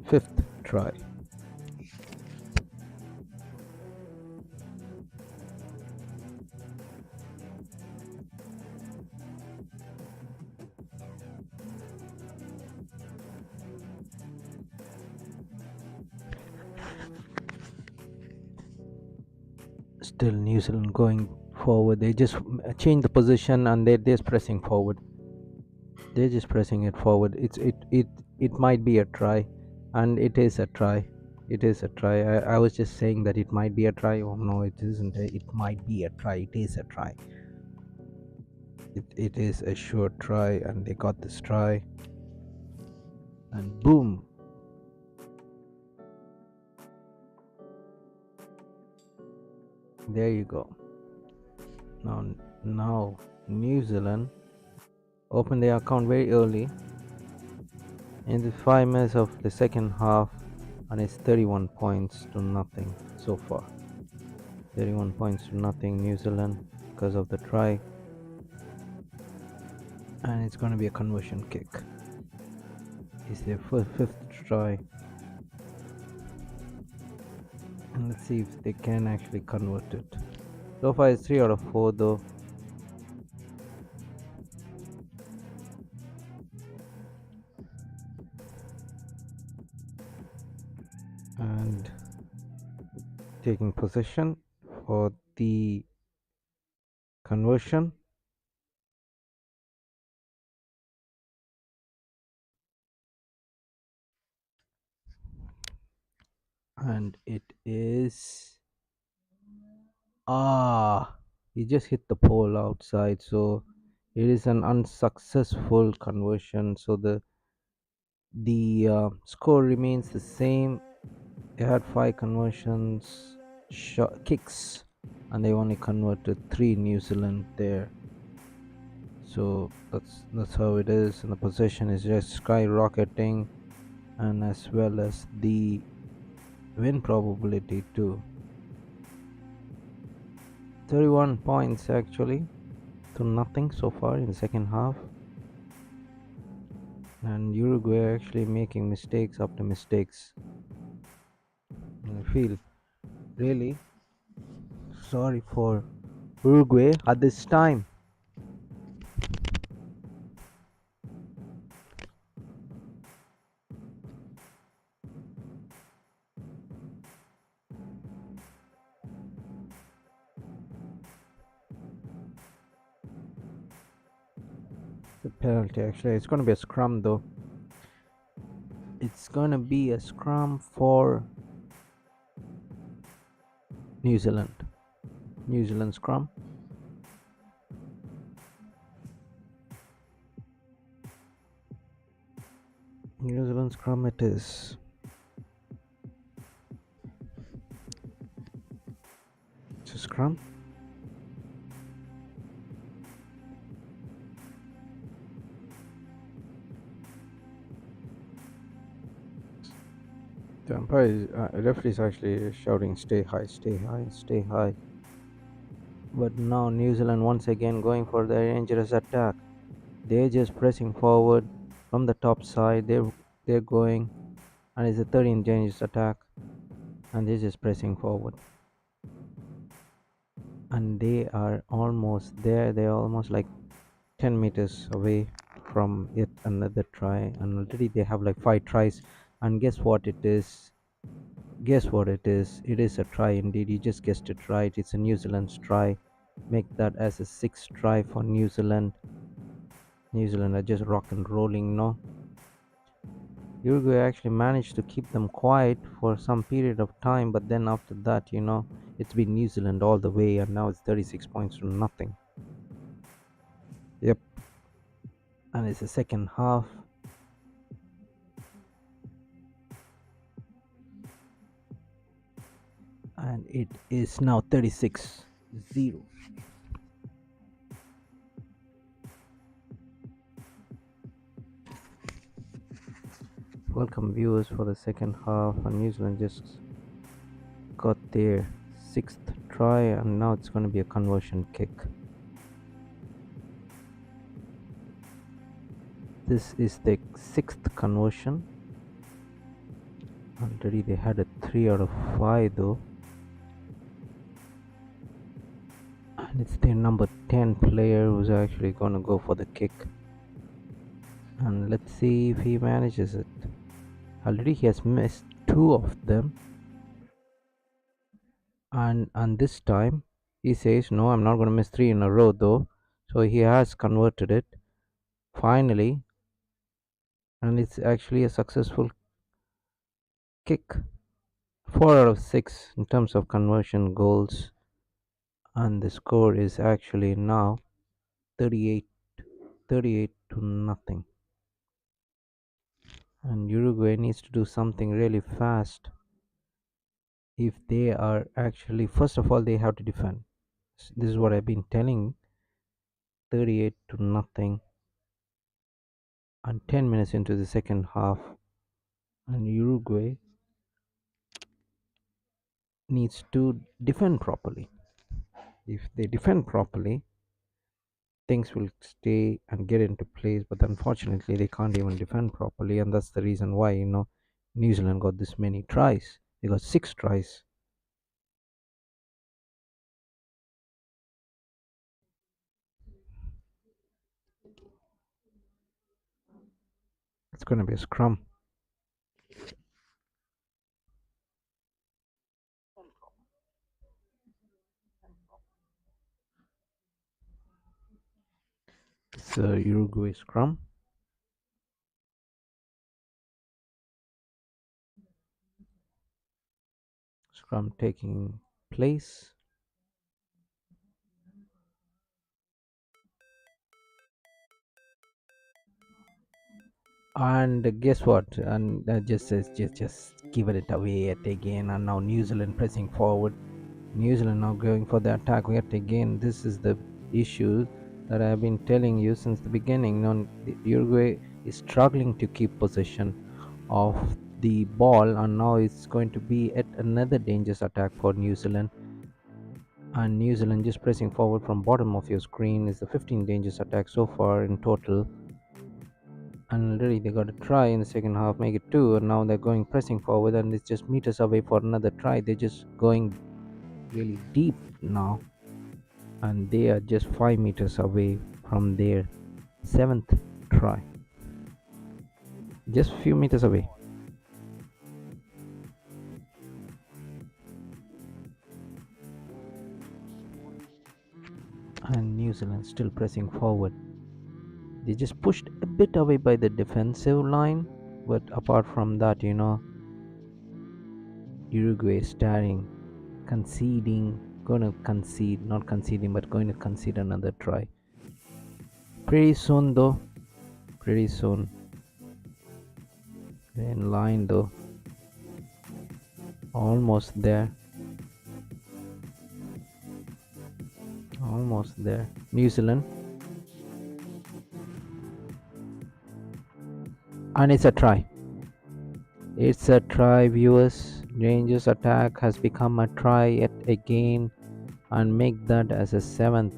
5th try. Still New Zealand going forward. They just change the position and they're just pressing forward. They're just pressing it forward. It might be a try, and it is a try. It is a try. I was just saying that it might be a try. Oh no, it isn't. It might be a try. It is a try. It is a sure try, and they got this try. And boom. There you go. Now New Zealand opened their account very early in the 5 minutes of the second half, and it's 31 points to nothing so far. 31 points to nothing, New Zealand, because of the try. And it's going to be a conversion kick. It's their fifth try. And let's see if they can actually convert it. So far it's 3 out of 4 though. And taking possession for the conversion. And it is ah, he just hit the pole outside, so it is an unsuccessful conversion. So the score remains the same. They had five conversions, kicks, and they only converted three. New Zealand there. So that's how it is, and the possession is just skyrocketing, and as well as the win probability too. 31 points actually to nothing so far in the second half, and Uruguay actually making mistakes after mistakes. And I feel really sorry for Uruguay at this time. The penalty actually, it's going to be a scrum though. It's going to be a scrum for New Zealand. New Zealand scrum. New Zealand scrum it is. It's a scrum. The umpire referee is actually shouting, "Stay high, stay high, stay high." But now New Zealand once again going for the dangerous attack. They're just pressing forward from the top side. They're going, and it's a 13 dangerous attack, and they're just pressing forward. And they are almost there. They're almost like 10 meters away from yet another try, and already they have like five tries. And guess what it is? Guess what it is? It is a try indeed. You just guessed it right. It's a New Zealand's try. Make that as a sixth try for New Zealand. New Zealand are just rock and rolling, no? Uruguay actually managed to keep them quiet for some period of time, but then after that, it's been New Zealand all the way, and now it's 36 points to nothing. Yep, and it's the second half. And it is now 36-0. Welcome viewers for the second half, and New Zealand just got their sixth try, and now it's going to be a conversion kick. This is the sixth conversion. Already they had a 3 out of 5 though, and it's their number 10 player who's actually going to go for the kick, and let's see if he manages it. Already he has missed two of them, and this time he says, no, I'm not going to miss three in a row though. So he has converted it finally, and it's actually a successful kick. 4 out of 6 in terms of conversion goals, and the score is actually now 38 38 to nothing. And Uruguay needs to do something really fast if they are actually, first of all, they have to defend. This is what I've been telling. 38 to nothing, and 10 minutes into the second half, and Uruguay needs to defend properly. If they defend properly, things will stay and get into place, but unfortunately they can't even defend properly, and that's the reason why New Zealand got this many tries. They got six tries. It's going to be a scrum. It's a Uruguay scrum. Scrum taking place. And guess what? And just given it away yet again. And now New Zealand pressing forward. New Zealand now going for the attack yet again. This is the issue that I have been telling you since the beginning. Now, the Uruguay is struggling to keep possession of the ball, and now it's going to be at another dangerous attack for New Zealand. And New Zealand just pressing forward from bottom of your screen is the 15 dangerous attack so far in total. And already they got a try in the second half, make it two, and now they're going pressing forward, and it's just meters away for another try. They're just going really deep now, and they are just 5 meters away from their seventh try. Just a few meters away. And New Zealand still pressing forward. They just pushed a bit away by the defensive line, but apart from that, Uruguay staring, conceding, gonna concede, not conceding, but going to concede another try. Pretty soon, though. Pretty soon. They're in line, though. Almost there. Almost there. New Zealand. And it's a try. It's a try, viewers. Rangers attack has become a try yet again, and make that as a seventh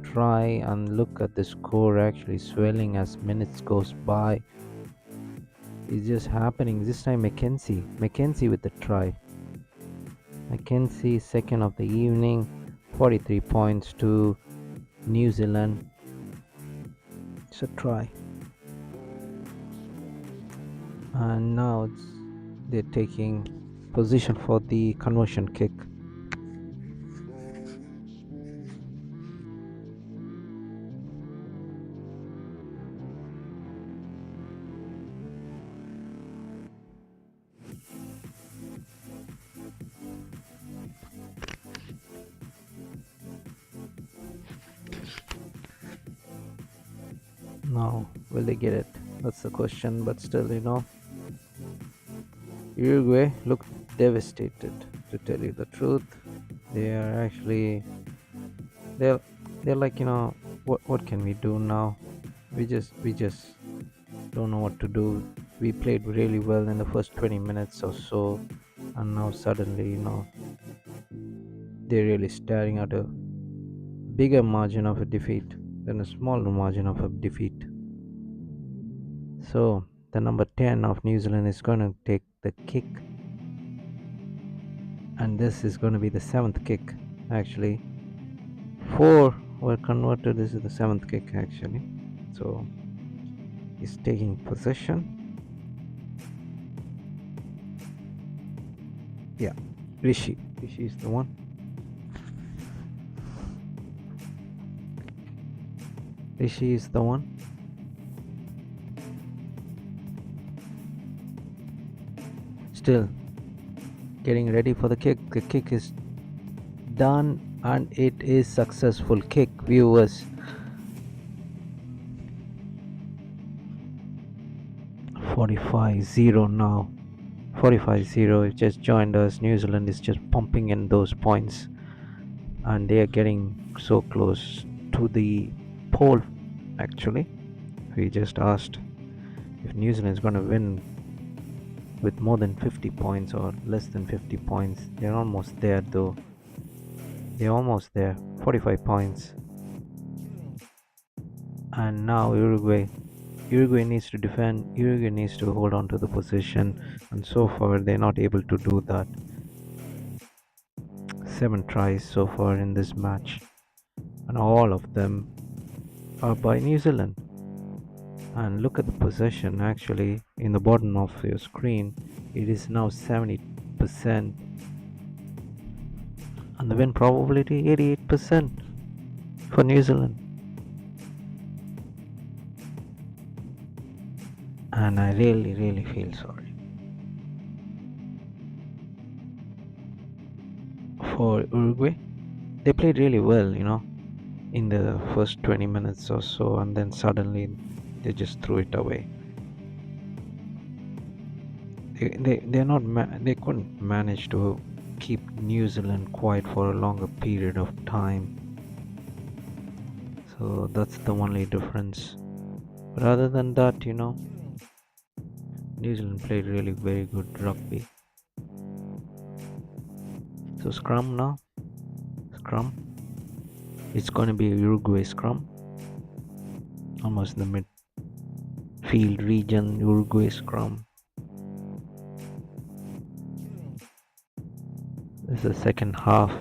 try. And look at the score actually swelling as minutes goes by. It's just happening. This time Mackenzie with the try. Mackenzie, second of the evening, 43 points to New Zealand. It's a try. And now they're taking position for the conversion kick. Now, will they get it? That's the question, but still, Uruguay look devastated, to tell you the truth. They are actually, they're, they're like, what can we do now? We just don't know what to do. We played really well in the first 20 minutes or so, and now suddenly, they're really staring at a bigger margin of a defeat than a smaller margin of a defeat. So the number 10 of New Zealand is going to take the kick, and this is going to be the seventh kick. Actually, four were converted. This is the seventh kick actually. So he's taking possession. Yeah, Rishi is the one. Rishi is the one. Still getting ready for the kick. The kick is done, and it is successful kick, viewers. 45-0 now. 45-0 just joined us. New Zealand is just pumping in those points, and they are getting so close to the pole. Actually, we just asked if New Zealand is going to win with more than 50 points or less than 50 points. They're almost there, though. They're almost there. 45 points. And now Uruguay needs to defend. Uruguay needs to hold on to the position, and so far they're not able to do that. 7 tries so far in this match, and all of them are by New Zealand. And look at the possession actually in the bottom of your screen. It is now 70%, and the win probability 88% for New Zealand. And I really feel sorry. for Uruguay. They played really well, in the first 20 minutes or so, and then suddenly they just threw it away. They couldn't manage to keep New Zealand quiet for a longer period of time. So that's the only difference. But other than that, New Zealand played really very good rugby. So scrum now, scrum. It's going to be a Uruguay scrum, almost in the midfield region. Uruguay scrum. This is the second half,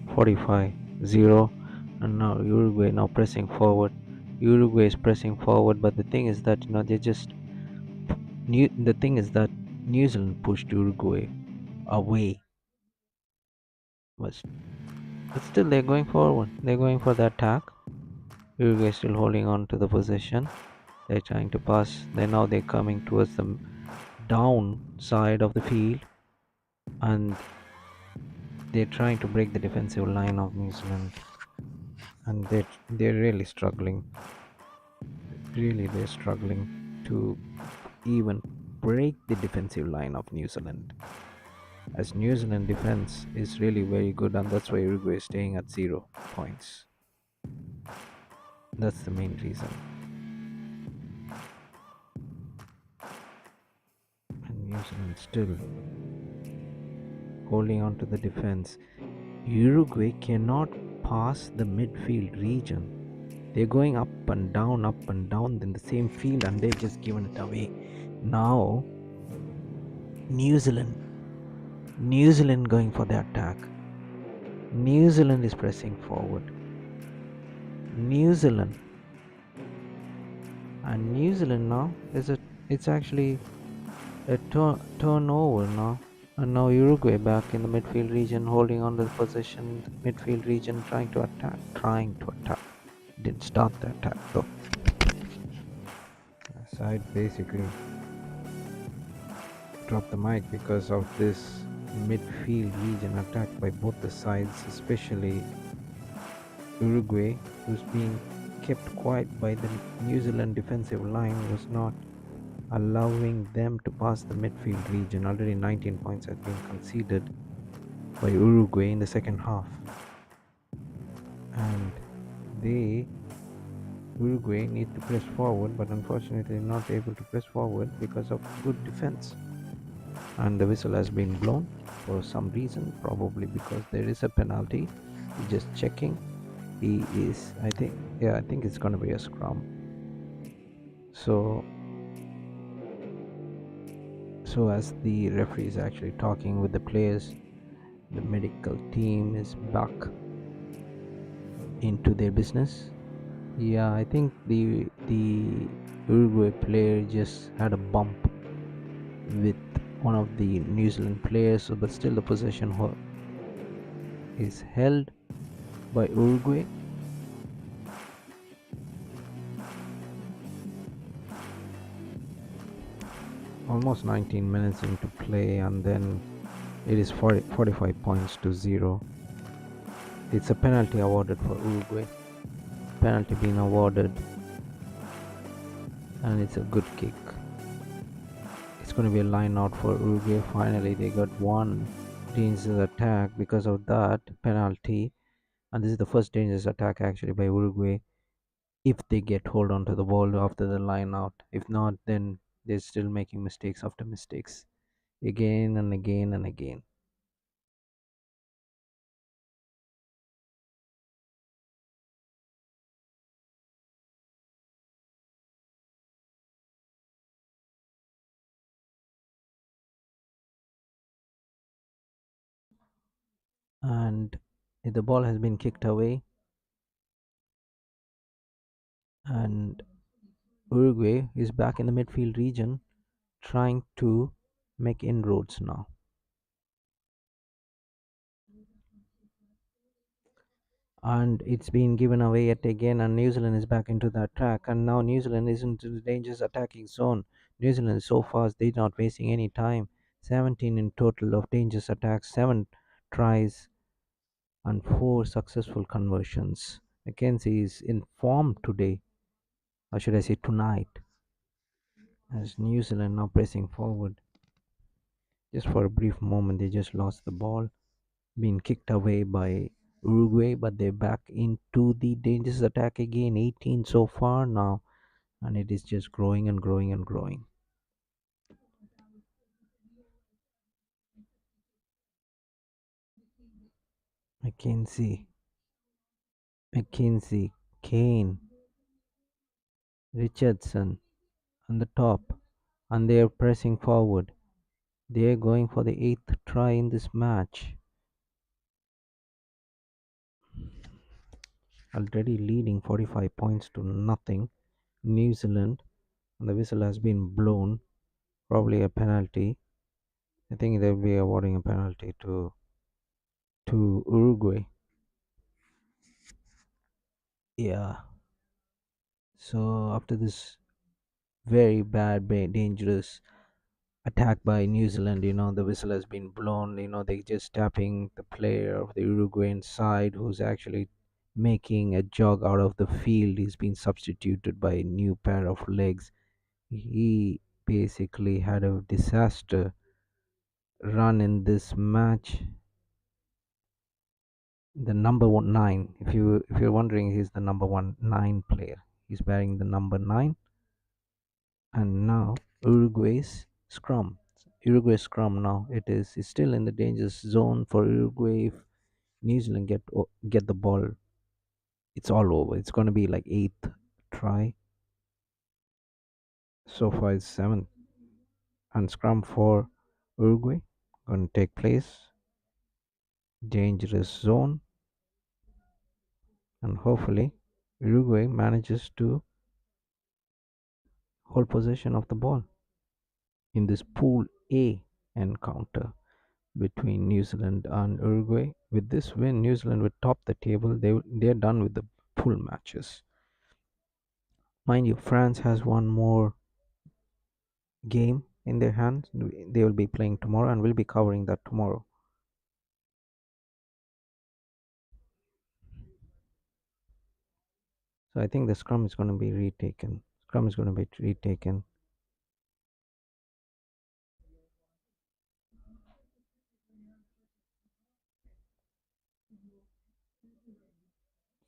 45-0, and now Uruguay now pressing forward. Uruguay is pressing forward, but the thing is that they just the thing is that New Zealand pushed Uruguay away, but still they're going forward. They're going for the attack. Uruguay still holding on to the position. They're trying to pass. They're coming towards the down side of the field, and they're trying to break the defensive line of New Zealand, and they're really struggling. Really, they're struggling to even break the defensive line of New Zealand. As New Zealand defense is really very good, and that's why Uruguay is staying at 0 points. That's the main reason. And New Zealand still holding on to the defense. Uruguay cannot pass the midfield region. They're going up and down in the same field, and they've just given it away. Now, New Zealand, New Zealand going for the attack. New Zealand is pressing forward. New Zealand, and New Zealand now it's actually a turnover now. And now Uruguay back in the midfield region, holding on to the position, midfield region, trying to attack. Didn't start the attack though. Side basically dropped the mic because of this midfield region attacked by both the sides, especially Uruguay, who's being kept quiet by the New Zealand defensive line, was not allowing them to pass the midfield region. Already 19 points had been conceded by Uruguay in the second half, and Uruguay need to press forward, but unfortunately not able to press forward because of good defense. And the whistle has been blown for some reason, probably because there is a penalty. Just checking. I think it's going to be a scrum. So as the referee is actually talking with the players, the medical team is back into their business. Yeah, I think the Uruguay player just had a bump with one of the New Zealand players, but still the possession is held by Uruguay. Almost 19 minutes into play, and then it is 45 points to 0. It's a penalty awarded for Uruguay. Penalty being awarded, and it's a good kick. It's going to be a line out for Uruguay. Finally, they got one dangerous attack because of that penalty, and this is the first dangerous attack actually by Uruguay. If they get hold on to the ball after the line out, if not, then they're still making mistakes after mistakes, again and again and again. And the ball has been kicked away, and Uruguay is back in the midfield region trying to make inroads now. And it's been given away yet again, and New Zealand is back into the attack, and now New Zealand is into the dangerous attacking zone. New Zealand is so fast, they're not wasting any time. 17 in total of dangerous attacks, 7 tries, and 4 successful conversions. Mackenzie is in form today, or should I say tonight, as New Zealand now pressing forward. Just for a brief moment, they just lost the ball, being kicked away by Uruguay, but they're back into the dangerous attack again. 18 so far now, and it is just growing and growing and growing. Mackenzie, Mackenzie, Kane, Richardson on the top, and they are pressing forward. They are going for the eighth try in this match. Already leading 45 points to nothing. New Zealand, and the whistle has been blown. Probably a penalty. I think they'll be awarding a penalty to Uruguay. Yeah. So after this very bad, dangerous attack by New Zealand, the whistle has been blown. They just tapping the player of the Uruguayan side who's actually making a jog out of the field. He's been substituted by a new pair of legs. He basically had a disaster run in this match. The number 9, if you're wondering, he's the number 9 player. He's wearing the number 9. And now Uruguay scrum now. It's still in the dangerous zone for Uruguay. If New Zealand get the ball, it's all over. It's going to be like eighth try. So far it's seventh, and scrum for Uruguay going to take place. Dangerous zone, and hopefully Uruguay manages to hold possession of the ball in this Pool A encounter between New Zealand and Uruguay. With this win, New Zealand will top the table. They're done with the pool matches. Mind you, France has one more game in their hands. They will be playing tomorrow, and we'll be covering that tomorrow. So I think the scrum is going to be retaken. Scrum is going to be retaken.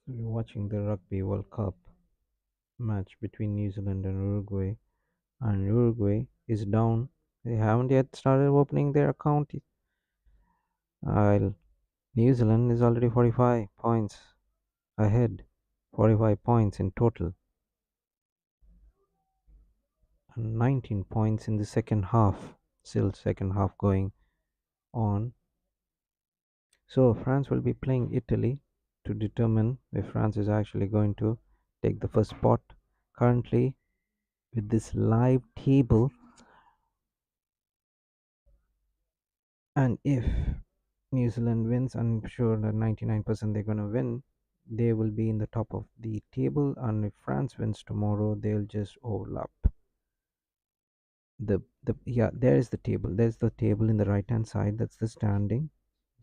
So you're watching the Rugby World Cup match between New Zealand and Uruguay, and Uruguay is down. They haven't yet started opening their account. While New Zealand is already 45 points ahead, 45 points in total, and 19 points in the second half. Still, second half going on. So, France will be playing Italy to determine if France is actually going to take the first spot. Currently, with this live table, and if New Zealand wins, I'm sure that 99% they're going to win. They will be in the top of the table, and if France wins tomorrow, they'll just overlap. The Yeah, there is the table. There's the table in the right hand side. That's the standing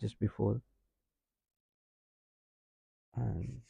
just before. And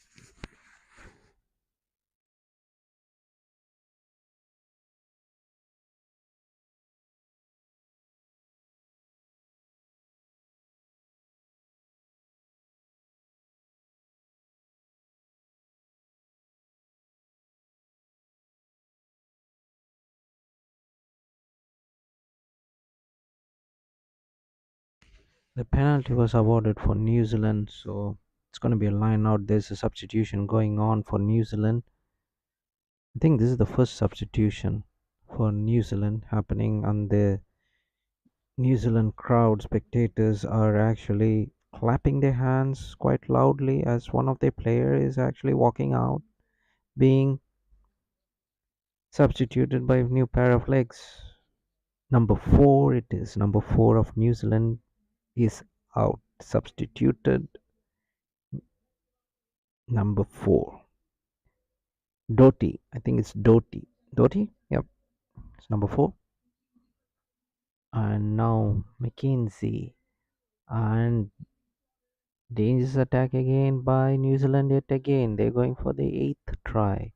the penalty was awarded for New Zealand, so it's going to be a line out. There's a substitution going on for New Zealand. I think this is the first substitution for New Zealand happening, and the New Zealand crowd spectators are actually clapping their hands quite loudly as one of their players is actually walking out, being substituted by a new pair of legs. Number 4, it is number 4 of New Zealand is out, substituted. Number 4, Doty. I think it's Doty. Doty? Yep, it's number 4. And now Mackenzie and Dangerous attack again by New Zealand yet again. They're going for the eighth try.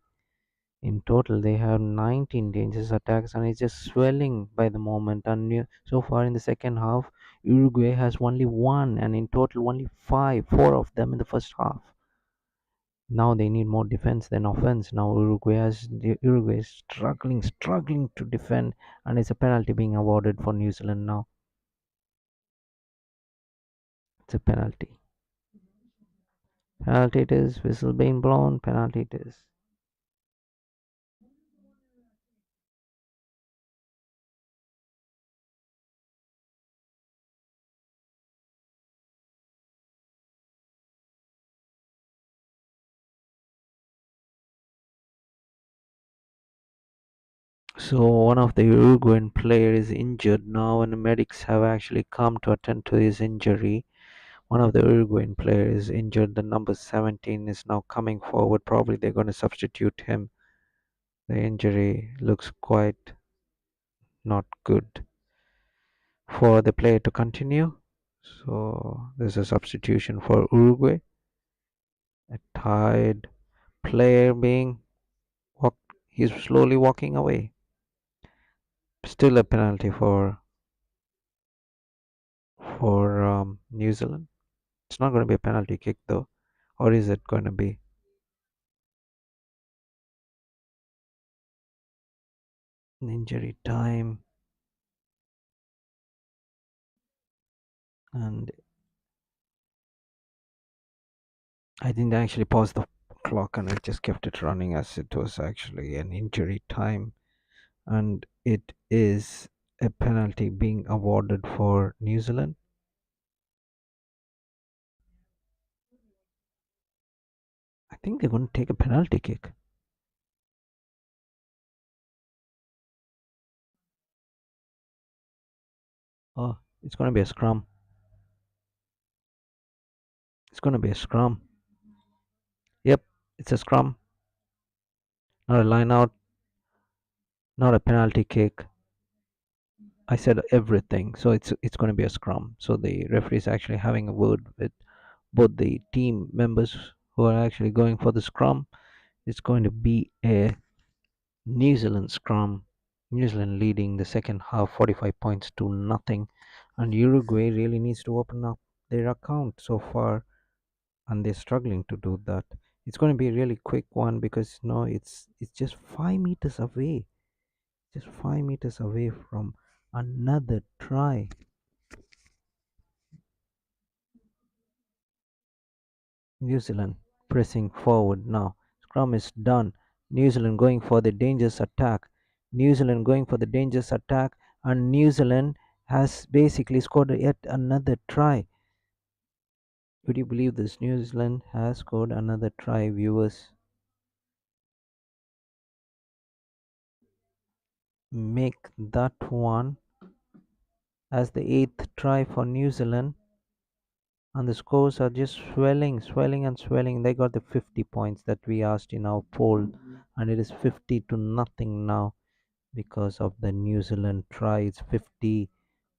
In total, they have 19 dangerous attacks, and it's just swelling by the moment. And so far in the second half, Uruguay has only one, and in total, only four of them in the first half. Now they need more defense than offense. Now Uruguay is struggling to defend, and it's a penalty being awarded for New Zealand now. It's a penalty. Penalty it is. Whistle being blown. Penalty it is. So one of the Uruguayan players is injured now, and the medics have actually come to attend to his injury. One of the Uruguayan players is injured. The number 17 is now coming forward. Probably they're going to substitute him. The injury looks quite not good for the player to continue. So there's a substitution for Uruguay. A tired player being walk. He's slowly walking away. Still a penalty for New Zealand. It's not going to be a penalty kick though, or is it going to be? Injury time, and I didn't actually pause the clock, and I just kept it running as it was actually an injury time, and it is a penalty being awarded for New Zealand. I think they're going to take a penalty kick. Oh, it's going to be a scrum. It's going to be a scrum. Yep, it's a scrum. Not a line out, not a penalty kick. I said everything. So it's going to be a scrum. So the referee is actually having a word with both the team members who are actually going for the scrum. It's going to be a New Zealand scrum. New Zealand leading the second half 45 points to nothing. And Uruguay really needs to open up their account so far, and they're struggling to do that. It's going to be a really quick one because no, it's just 5 meters away. Just 5 meters away from another try. New Zealand pressing forward now. Scrum is done. New Zealand going for the dangerous attack. New Zealand going for the dangerous attack, and New Zealand has basically scored yet another try. Would you believe this? New Zealand has scored another try, viewers. Make that one as the eighth try for New Zealand, and the scores are just swelling and swelling. They got the 50 points that we asked in our poll, and it is 50 to nothing now because of the New Zealand try. It's 50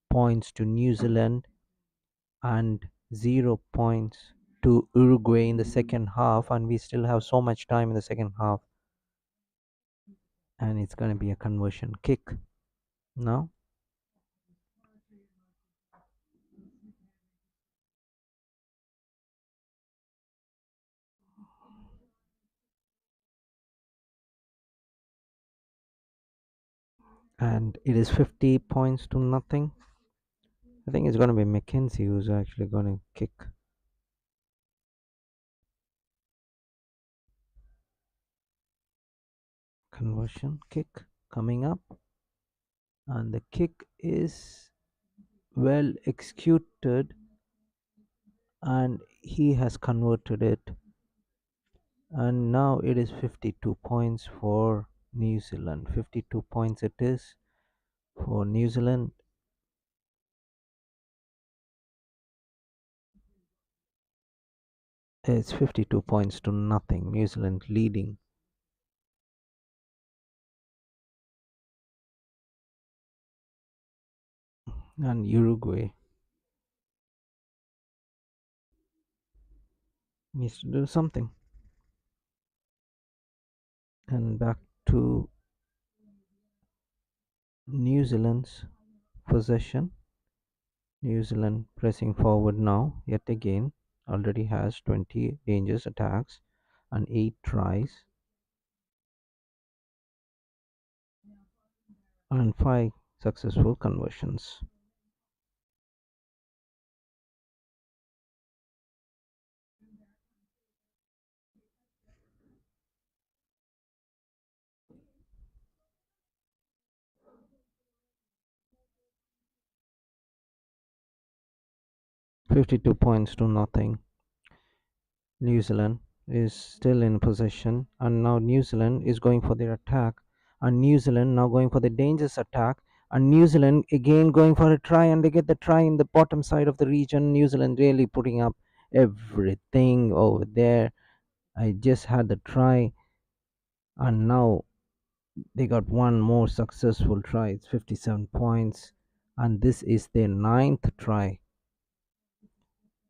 points to New Zealand and 0 points to Uruguay in the second half, and we still have so much time in the second half, and it's going to be a conversion kick now. And it is 50 points to nothing. I think it's going to be Mackenzie who's actually going to kick. Conversion kick coming up, and the kick is well executed, and he has converted it, and now it is 52 points for New Zealand. 52 points it is for New Zealand. It's 52 points to nothing. New Zealand leading. And Uruguay Needs to do something. And back to New Zealand's possession. New Zealand pressing forward now, yet again, already has 20 dangerous attacks and 8 tries and 5 successful conversions. 52 points to nothing. New Zealand is still in possession, and now New Zealand is going for their attack, and New Zealand now going for the dangerous attack, and New Zealand again going for a try, and they get the try in the bottom side of the region. New Zealand really putting up everything over there. I just had the try, and now they got one more successful try. It's 57 points, and this is their ninth try,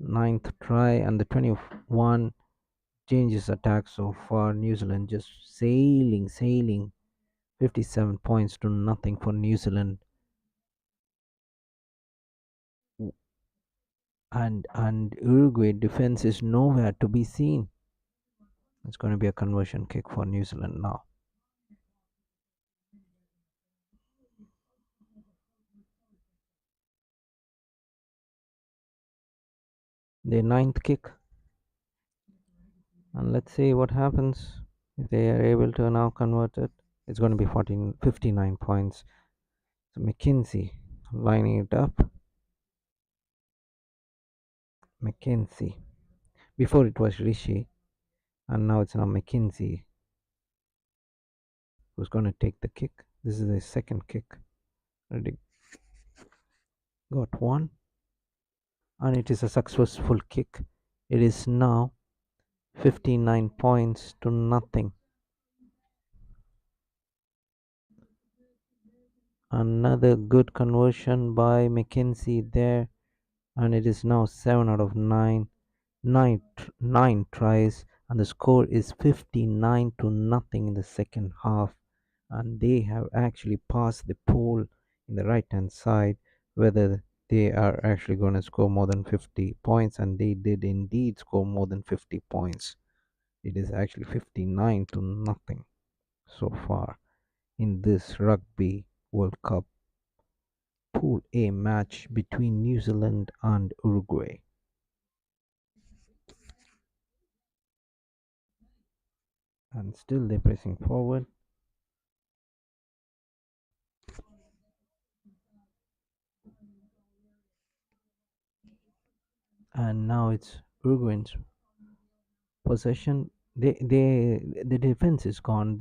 and the 21 changes attack so far. New Zealand just sailing. 57 points to nothing for New Zealand. And Uruguay defense is nowhere to be seen. It's going to be a conversion kick for New Zealand now. Their ninth kick. And let's see what happens if they are able to now convert it. It's going to be 59 points. So McKenzie lining it up. McKenzie. Before it was Rishi, and now it's now McKenzie who's going to take the kick. This is the second kick. Ready? Got one, and it is a successful kick. It is now 59 points to nothing. Another good conversion by McKenzie there, and it is now 7 out of 9. Nine tries, and the score is 59 to nothing in the second half. And they have actually passed the poll in the right hand side whether they are actually going to score more than 50 points, and they did indeed score more than 50 points. It is actually 59 to nothing so far in this Rugby World Cup Pool A match between New Zealand and Uruguay. And still they're pressing forward. And now it's Uruguay's possession. The defense is gone.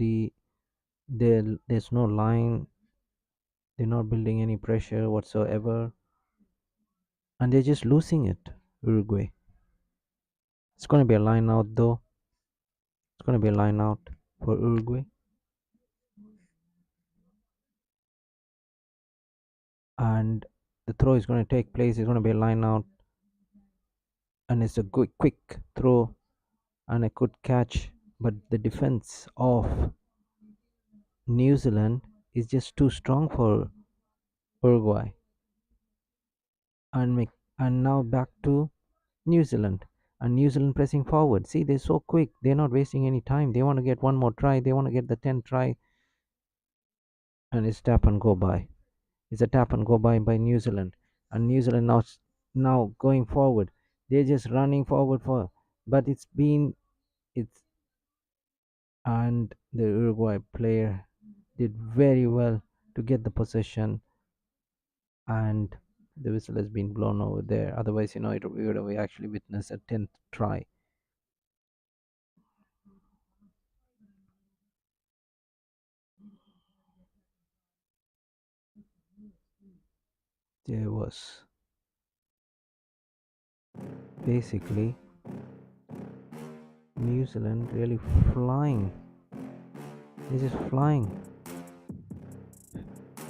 There's no line. They're not building any pressure whatsoever, and they're just losing it. Uruguay. It's going to be a line out though. It's going to be a line out for Uruguay, and the throw is going to take place. It's going to be a line out, and it's a quick throw, and a good catch. But the defense of New Zealand is just too strong for Uruguay. And now back to New Zealand. And New Zealand pressing forward. See, they're so quick. They're not wasting any time. They want to get one more try. They want to get the 10th try. And it's tap and go by. It's a tap and go by New Zealand. And New Zealand now going forward. They're just running forward but it's and the Uruguay player did very well to get the possession, and the whistle has been blown over there. Otherwise, we would have actually witnessed a 10th try. There was basically New Zealand really flying. They're just flying.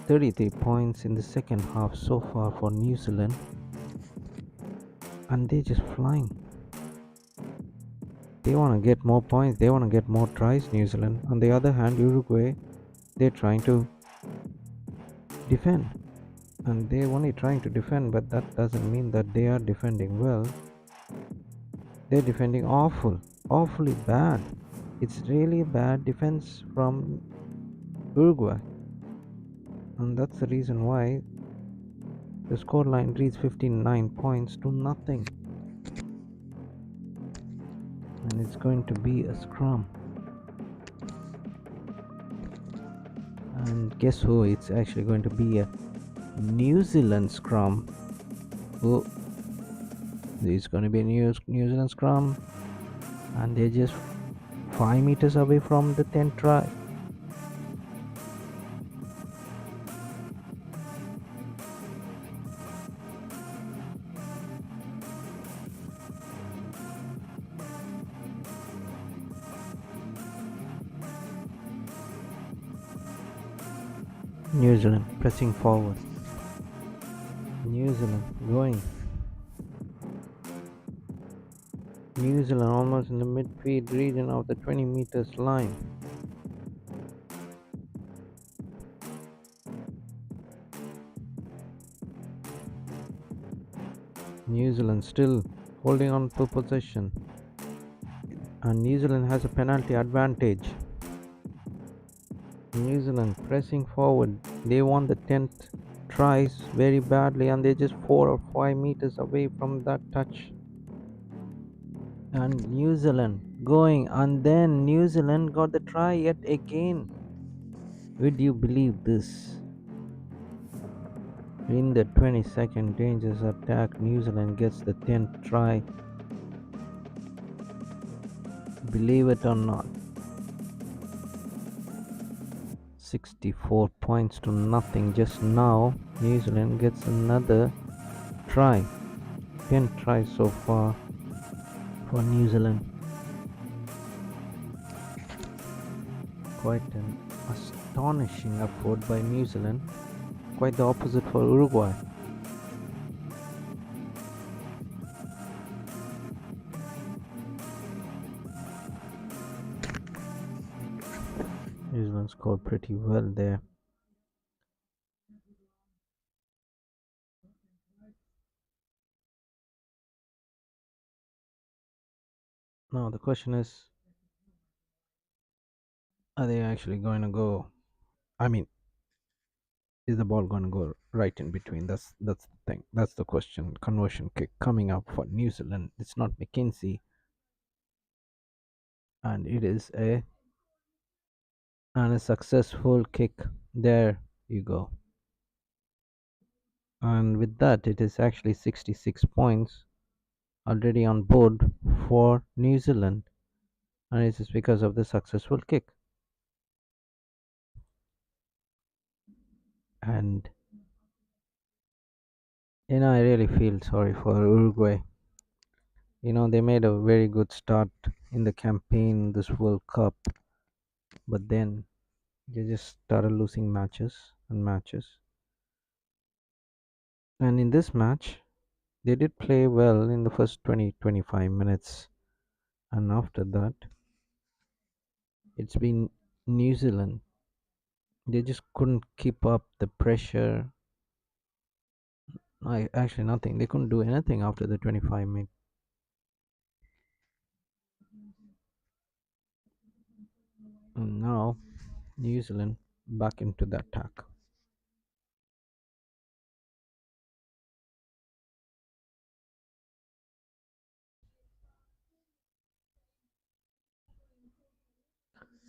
33 points in the second half so far for New Zealand, and they're just flying. They want to get more points, they want to get more tries, New Zealand. On the other hand, Uruguay, they're trying to defend. And they're only trying to defend, but that doesn't mean that they are defending well. They're defending awfully bad. It's really bad defense from Uruguay. And that's the reason why the scoreline reads 59 points to nothing. And it's going to be a scrum. And guess who? It's actually going to be a New Zealand scrum. Oh, it's going to be a New Zealand scrum. And they're just 5 meters away from the 10th try. New Zealand pressing forward. New Zealand going. New Zealand almost in the midfield region of the 20 meters line. New Zealand still holding on to possession. And New Zealand has a penalty advantage. New Zealand pressing forward. They won the 10th tries very badly and they're just 4 or 5 meters away from that touch. And New Zealand going, and then New Zealand got the try yet again. Would you believe this? In the 22nd dangerous attack, New Zealand gets the 10th try. Believe it or not. 64 points to nothing. Just now, New Zealand gets another try. 10 tries so far for New Zealand. Quite an astonishing effort by New Zealand. Quite the opposite for Uruguay. New Zealand scored pretty well there. Now the question is, are they actually going to go? I mean, is the ball going to go right in between? That's the thing. That's the question. Conversion kick coming up for New Zealand. It's not McKenzie, and it is a successful kick. There you go. And with that, it is actually 66 points already on board for New Zealand, and it is because of the successful kick. And I really feel sorry for Uruguay. They made a very good start in the campaign, this World Cup, but then they just started losing matches and matches. And in this match, they did play well in the first 20-25 minutes, and after that, it's been New Zealand. They just couldn't keep up the pressure. Actually, nothing. They couldn't do anything after the 25 minutes. And now, New Zealand back into the attack.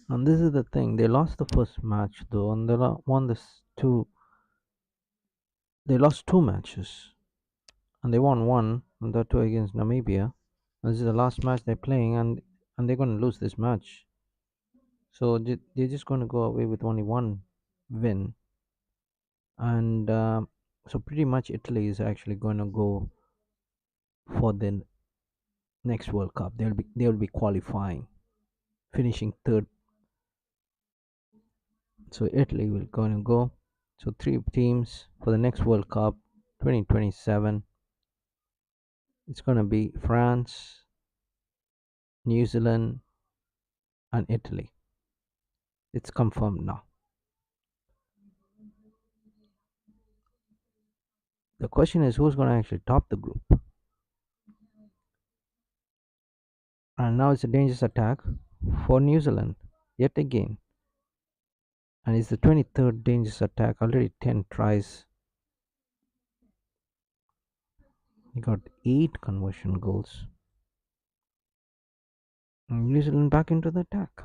And this is the thing, they lost the first match though, and they won this two. They lost two matches, and they won one, and that two against Namibia. This is the last match they're playing, and they're going to lose this match. So they're just going to go away with only one win, and so pretty much Italy is actually going to go for the next World Cup. They'll be qualifying, finishing third. So Italy will going to go. So three teams for the next World Cup 2027. It's going to be France, New Zealand, and Italy. It's confirmed now. The question is who's going to actually top the group? And now it's a dangerous attack for New Zealand yet again. And it's the 23rd dangerous attack, already 10 tries. He got 8 conversion goals. And New Zealand back into the attack.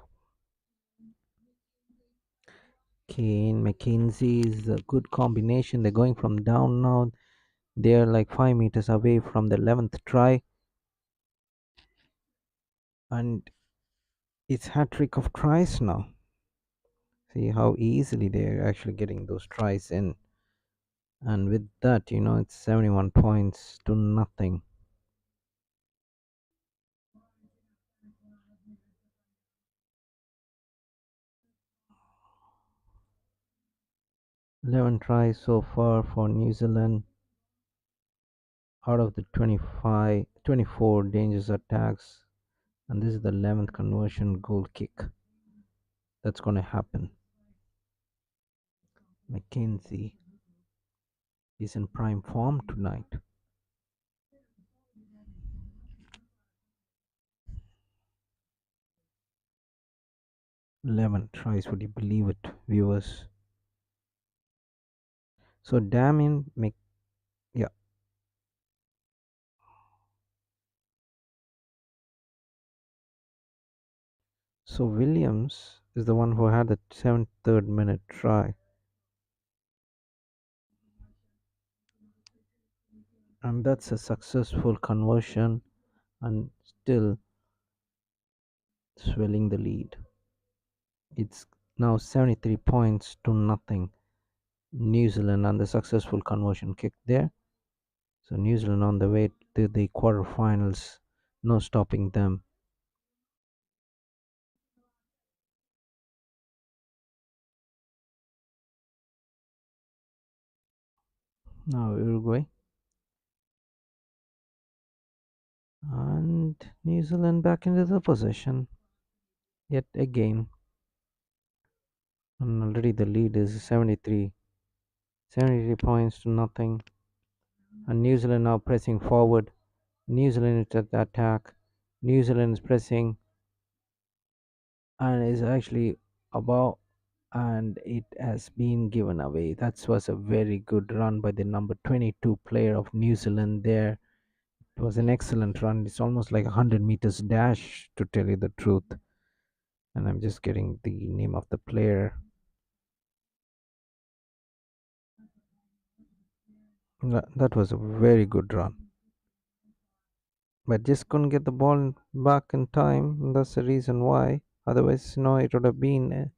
Kane, McKenzie is a good combination. They're going from down now. They're like 5 meters away from the 11th try. And it's hat trick of tries now. See how easily they're actually getting those tries in. And with that, it's 71 points to nothing. Eleven tries so far for New Zealand out of the 24 dangerous attacks, and this is the 11th conversion goal kick that's going to happen. McKenzie is in prime form tonight. 11 tries, would you believe it, viewers? So Damien yeah. So Williams is the one who had the 73rd minute try. And that's a successful conversion and still swelling the lead. It's now 73 points to nothing. New Zealand and the successful conversion kick there. So New Zealand on the way to the quarterfinals, no stopping them. Now Uruguay and New Zealand back into the possession yet again. And already the lead is 73 points to nothing. And New Zealand now pressing forward. New Zealand is at the attack. New Zealand is pressing and is actually above, and it has been given away. That was a very good run by the number 22 player of New Zealand there. It was an excellent run. It's almost like a 100 meters dash, to tell you the truth. And I'm just getting the name of the player. That was a very good run. But just couldn't get the ball back in time. And that's the reason why. Otherwise, it would have been a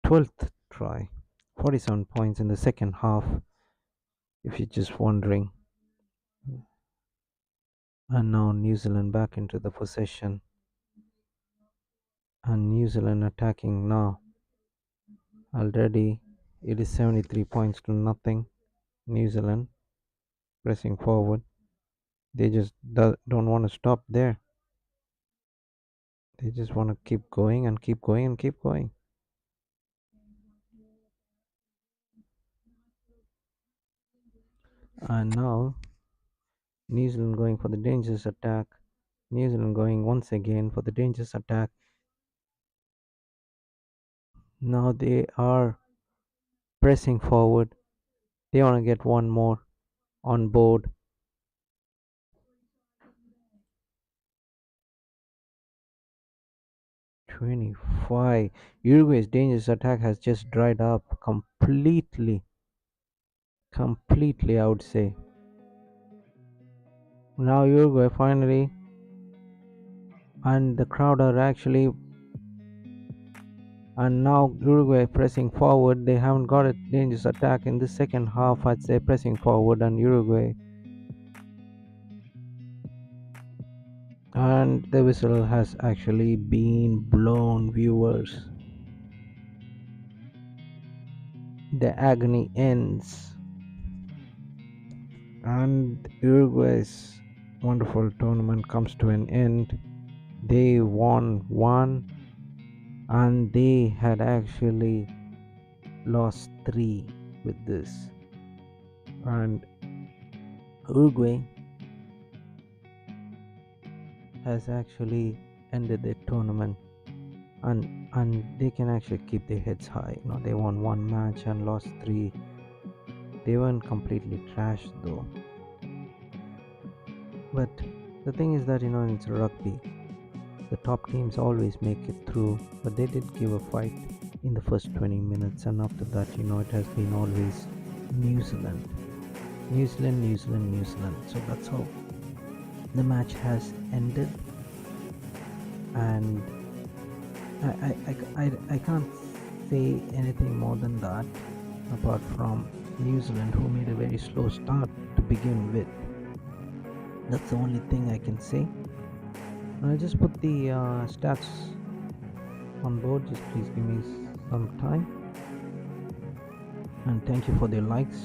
12th try. 47 points in the second half, if you're just wondering. And now New Zealand back into the possession. And New Zealand attacking now. Already it is 73 points to nothing. New Zealand pressing forward. They just don't want to stop there. They just want to keep going and keep going and keep going. And now New Zealand going for the dangerous attack. New Zealand going once again for the dangerous attack. Now they are pressing forward. They want to get one more on board. 25. Uruguay's dangerous attack has just dried up completely. Completely, I would say. Now Uruguay finally, and the crowd are actually, and now Uruguay pressing forward. They haven't got a dangerous attack in the second half. I'd say pressing forward and Uruguay, and the whistle has actually been blown, viewers. The agony ends, and Uruguay's wonderful tournament comes to an end. They won one, and they had actually lost three with this. And Uruguay has actually ended their tournament, and they can actually keep their heads high. They won one match and lost three. They weren't completely trashed though. But the thing is that it's rugby. The top teams always make it through, but they did give a fight in the first 20 minutes, and after that, it has been always New Zealand, New Zealand, New Zealand, New Zealand. So that's how the match has ended, and I can't say anything more than that, apart from New Zealand, who made a very slow start to begin with. That's the only thing I can say. I'll just put the stats on board. Just please give me some time. And thank you for the likes.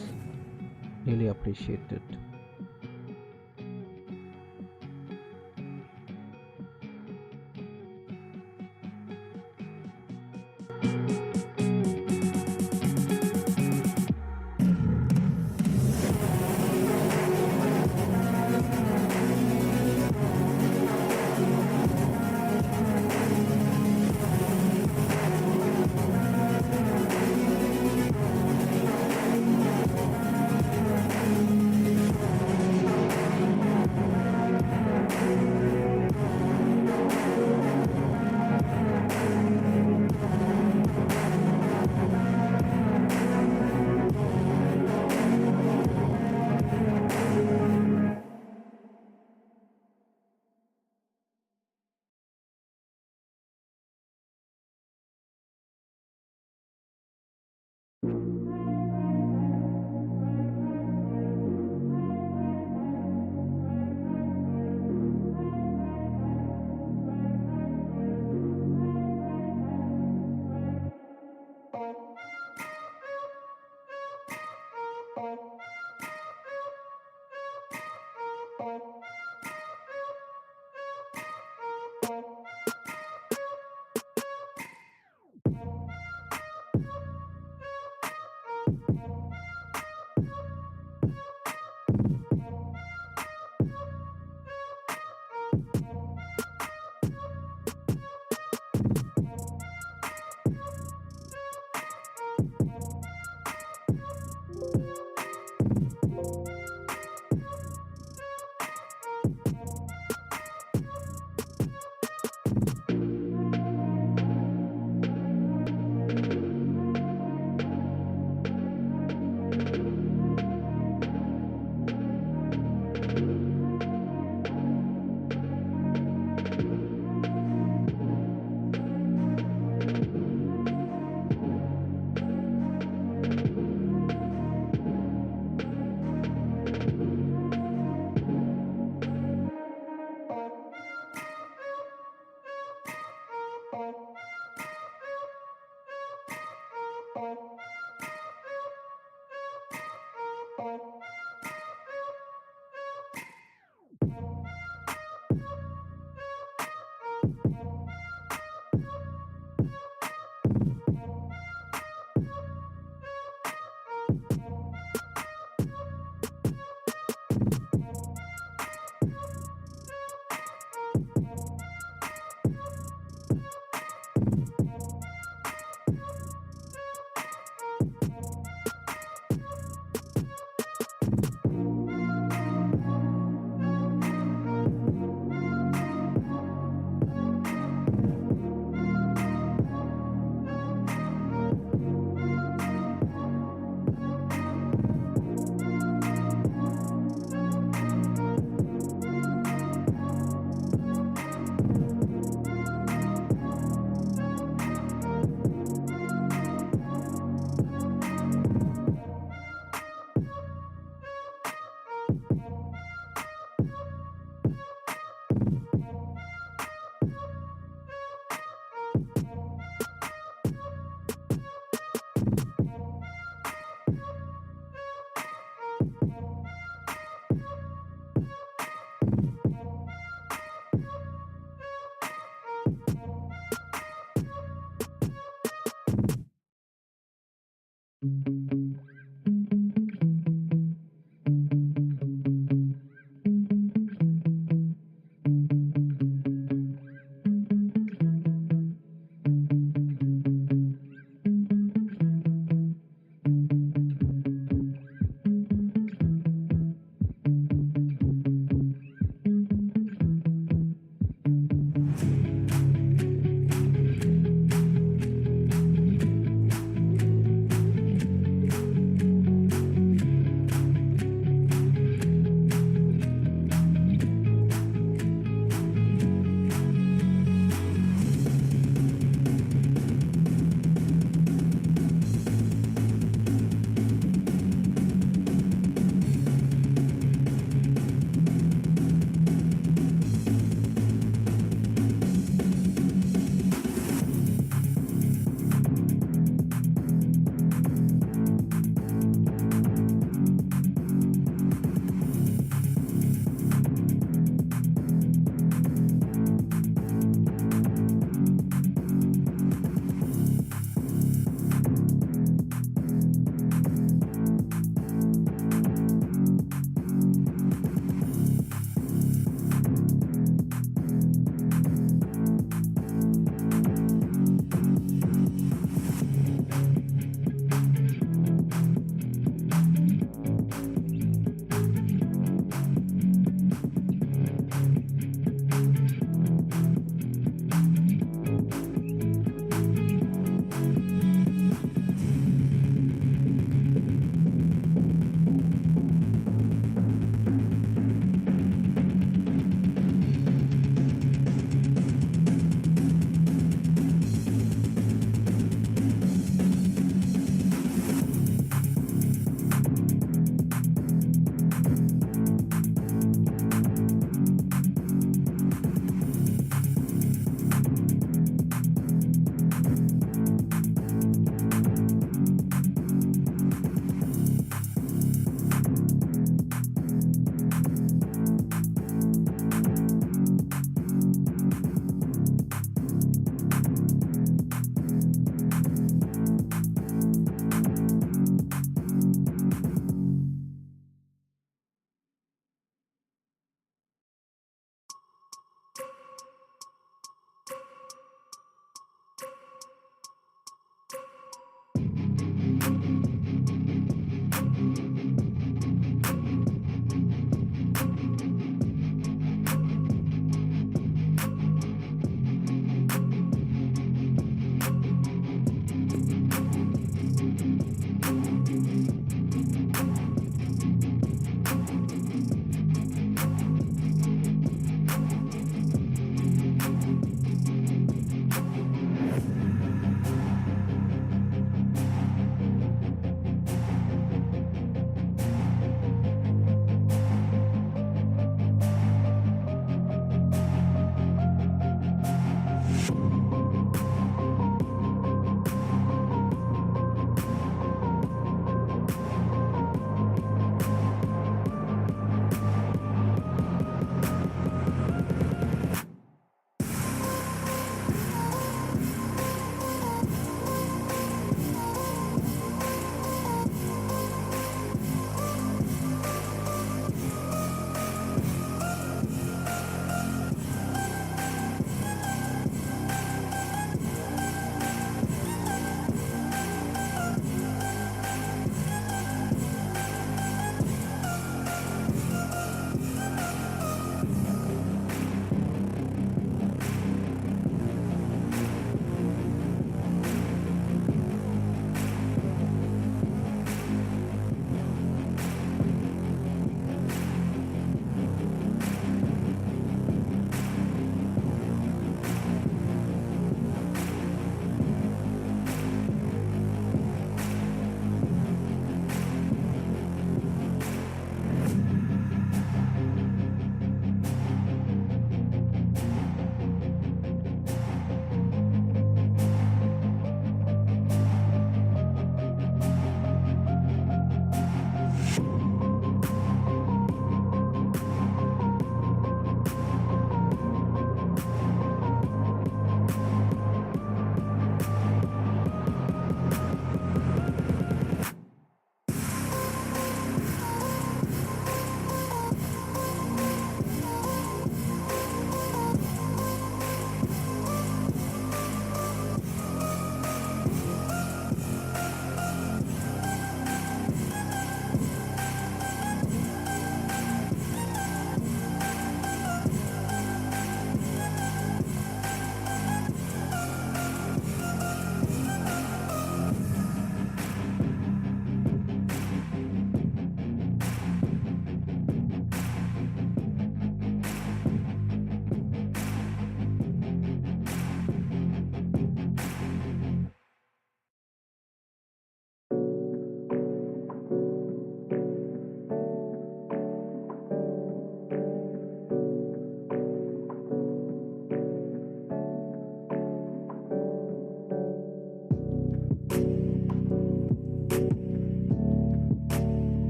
Really appreciate it.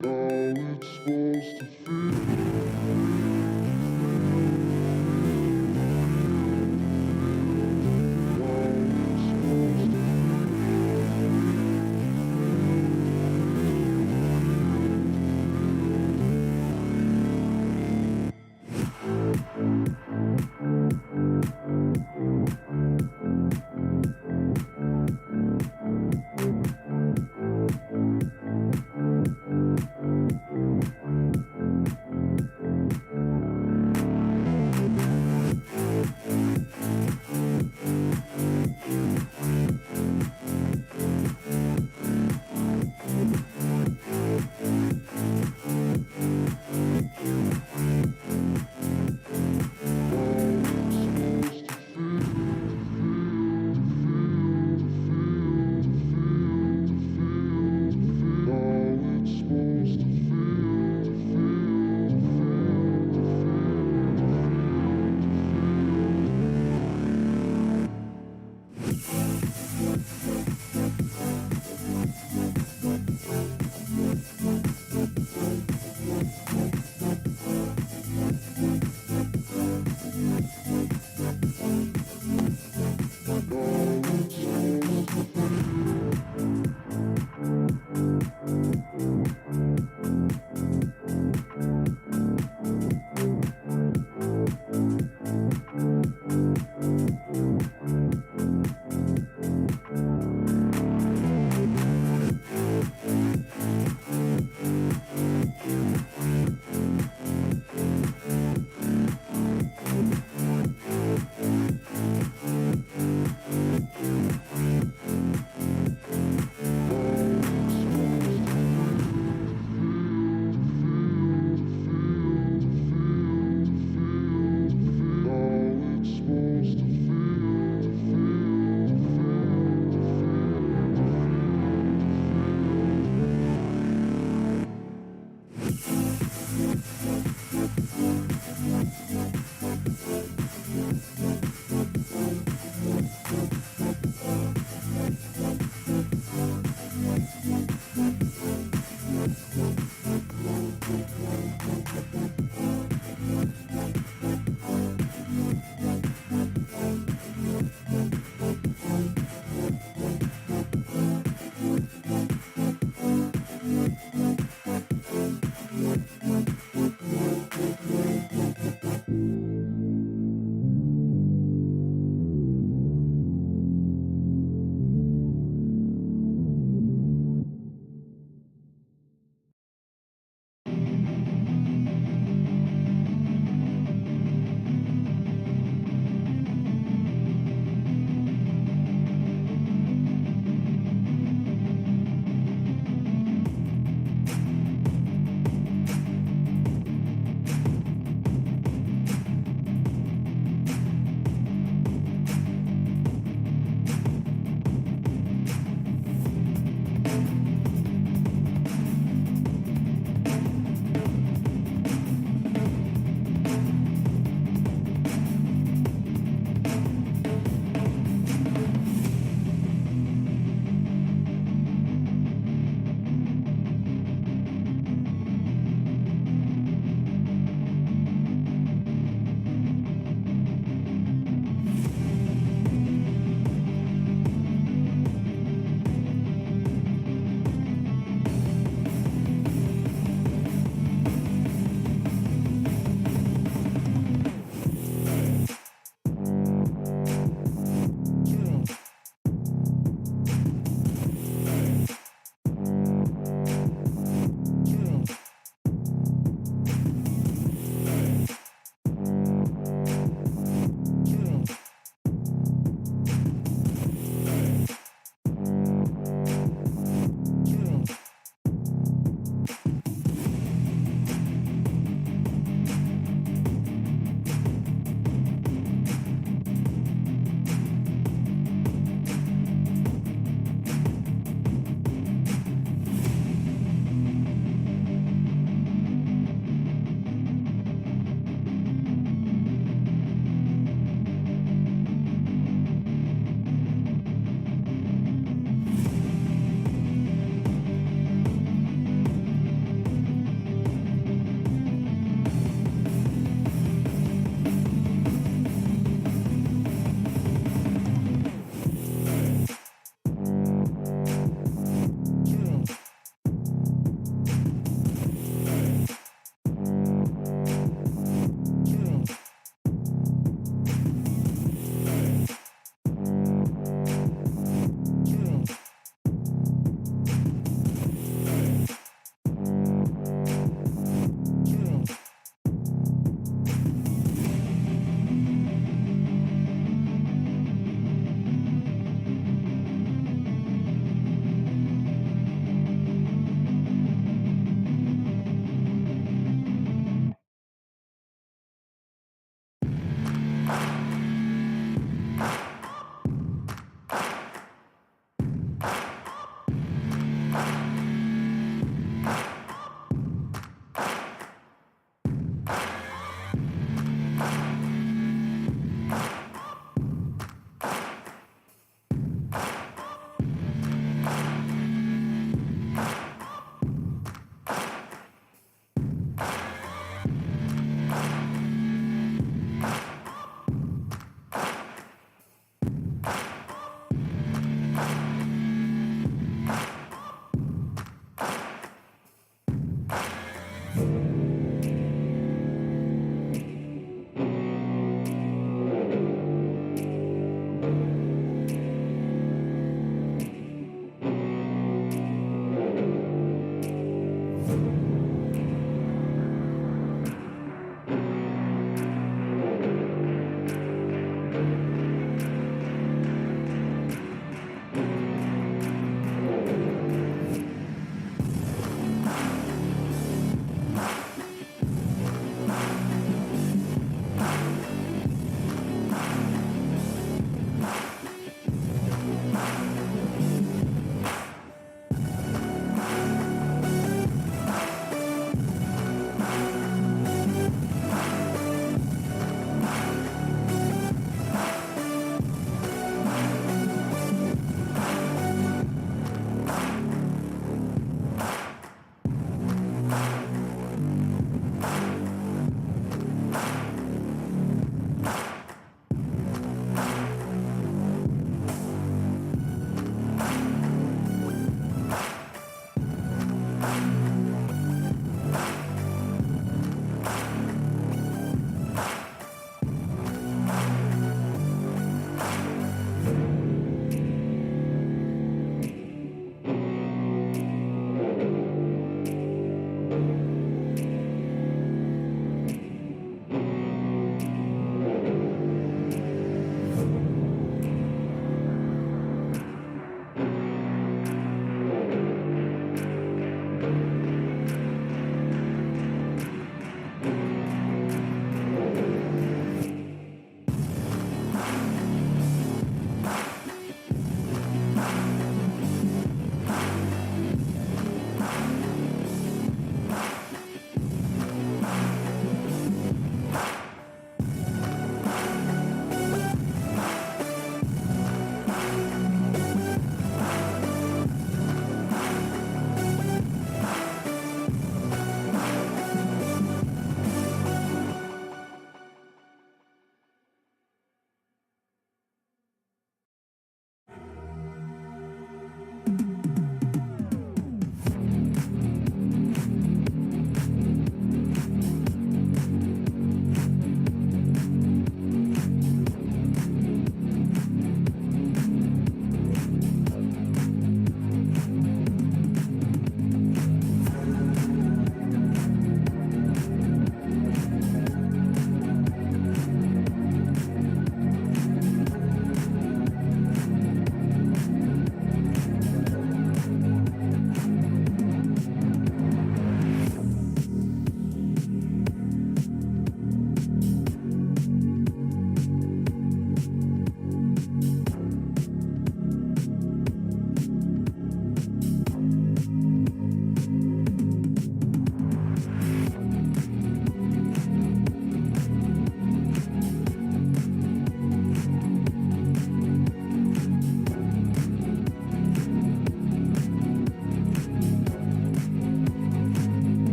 it's supposed to feel.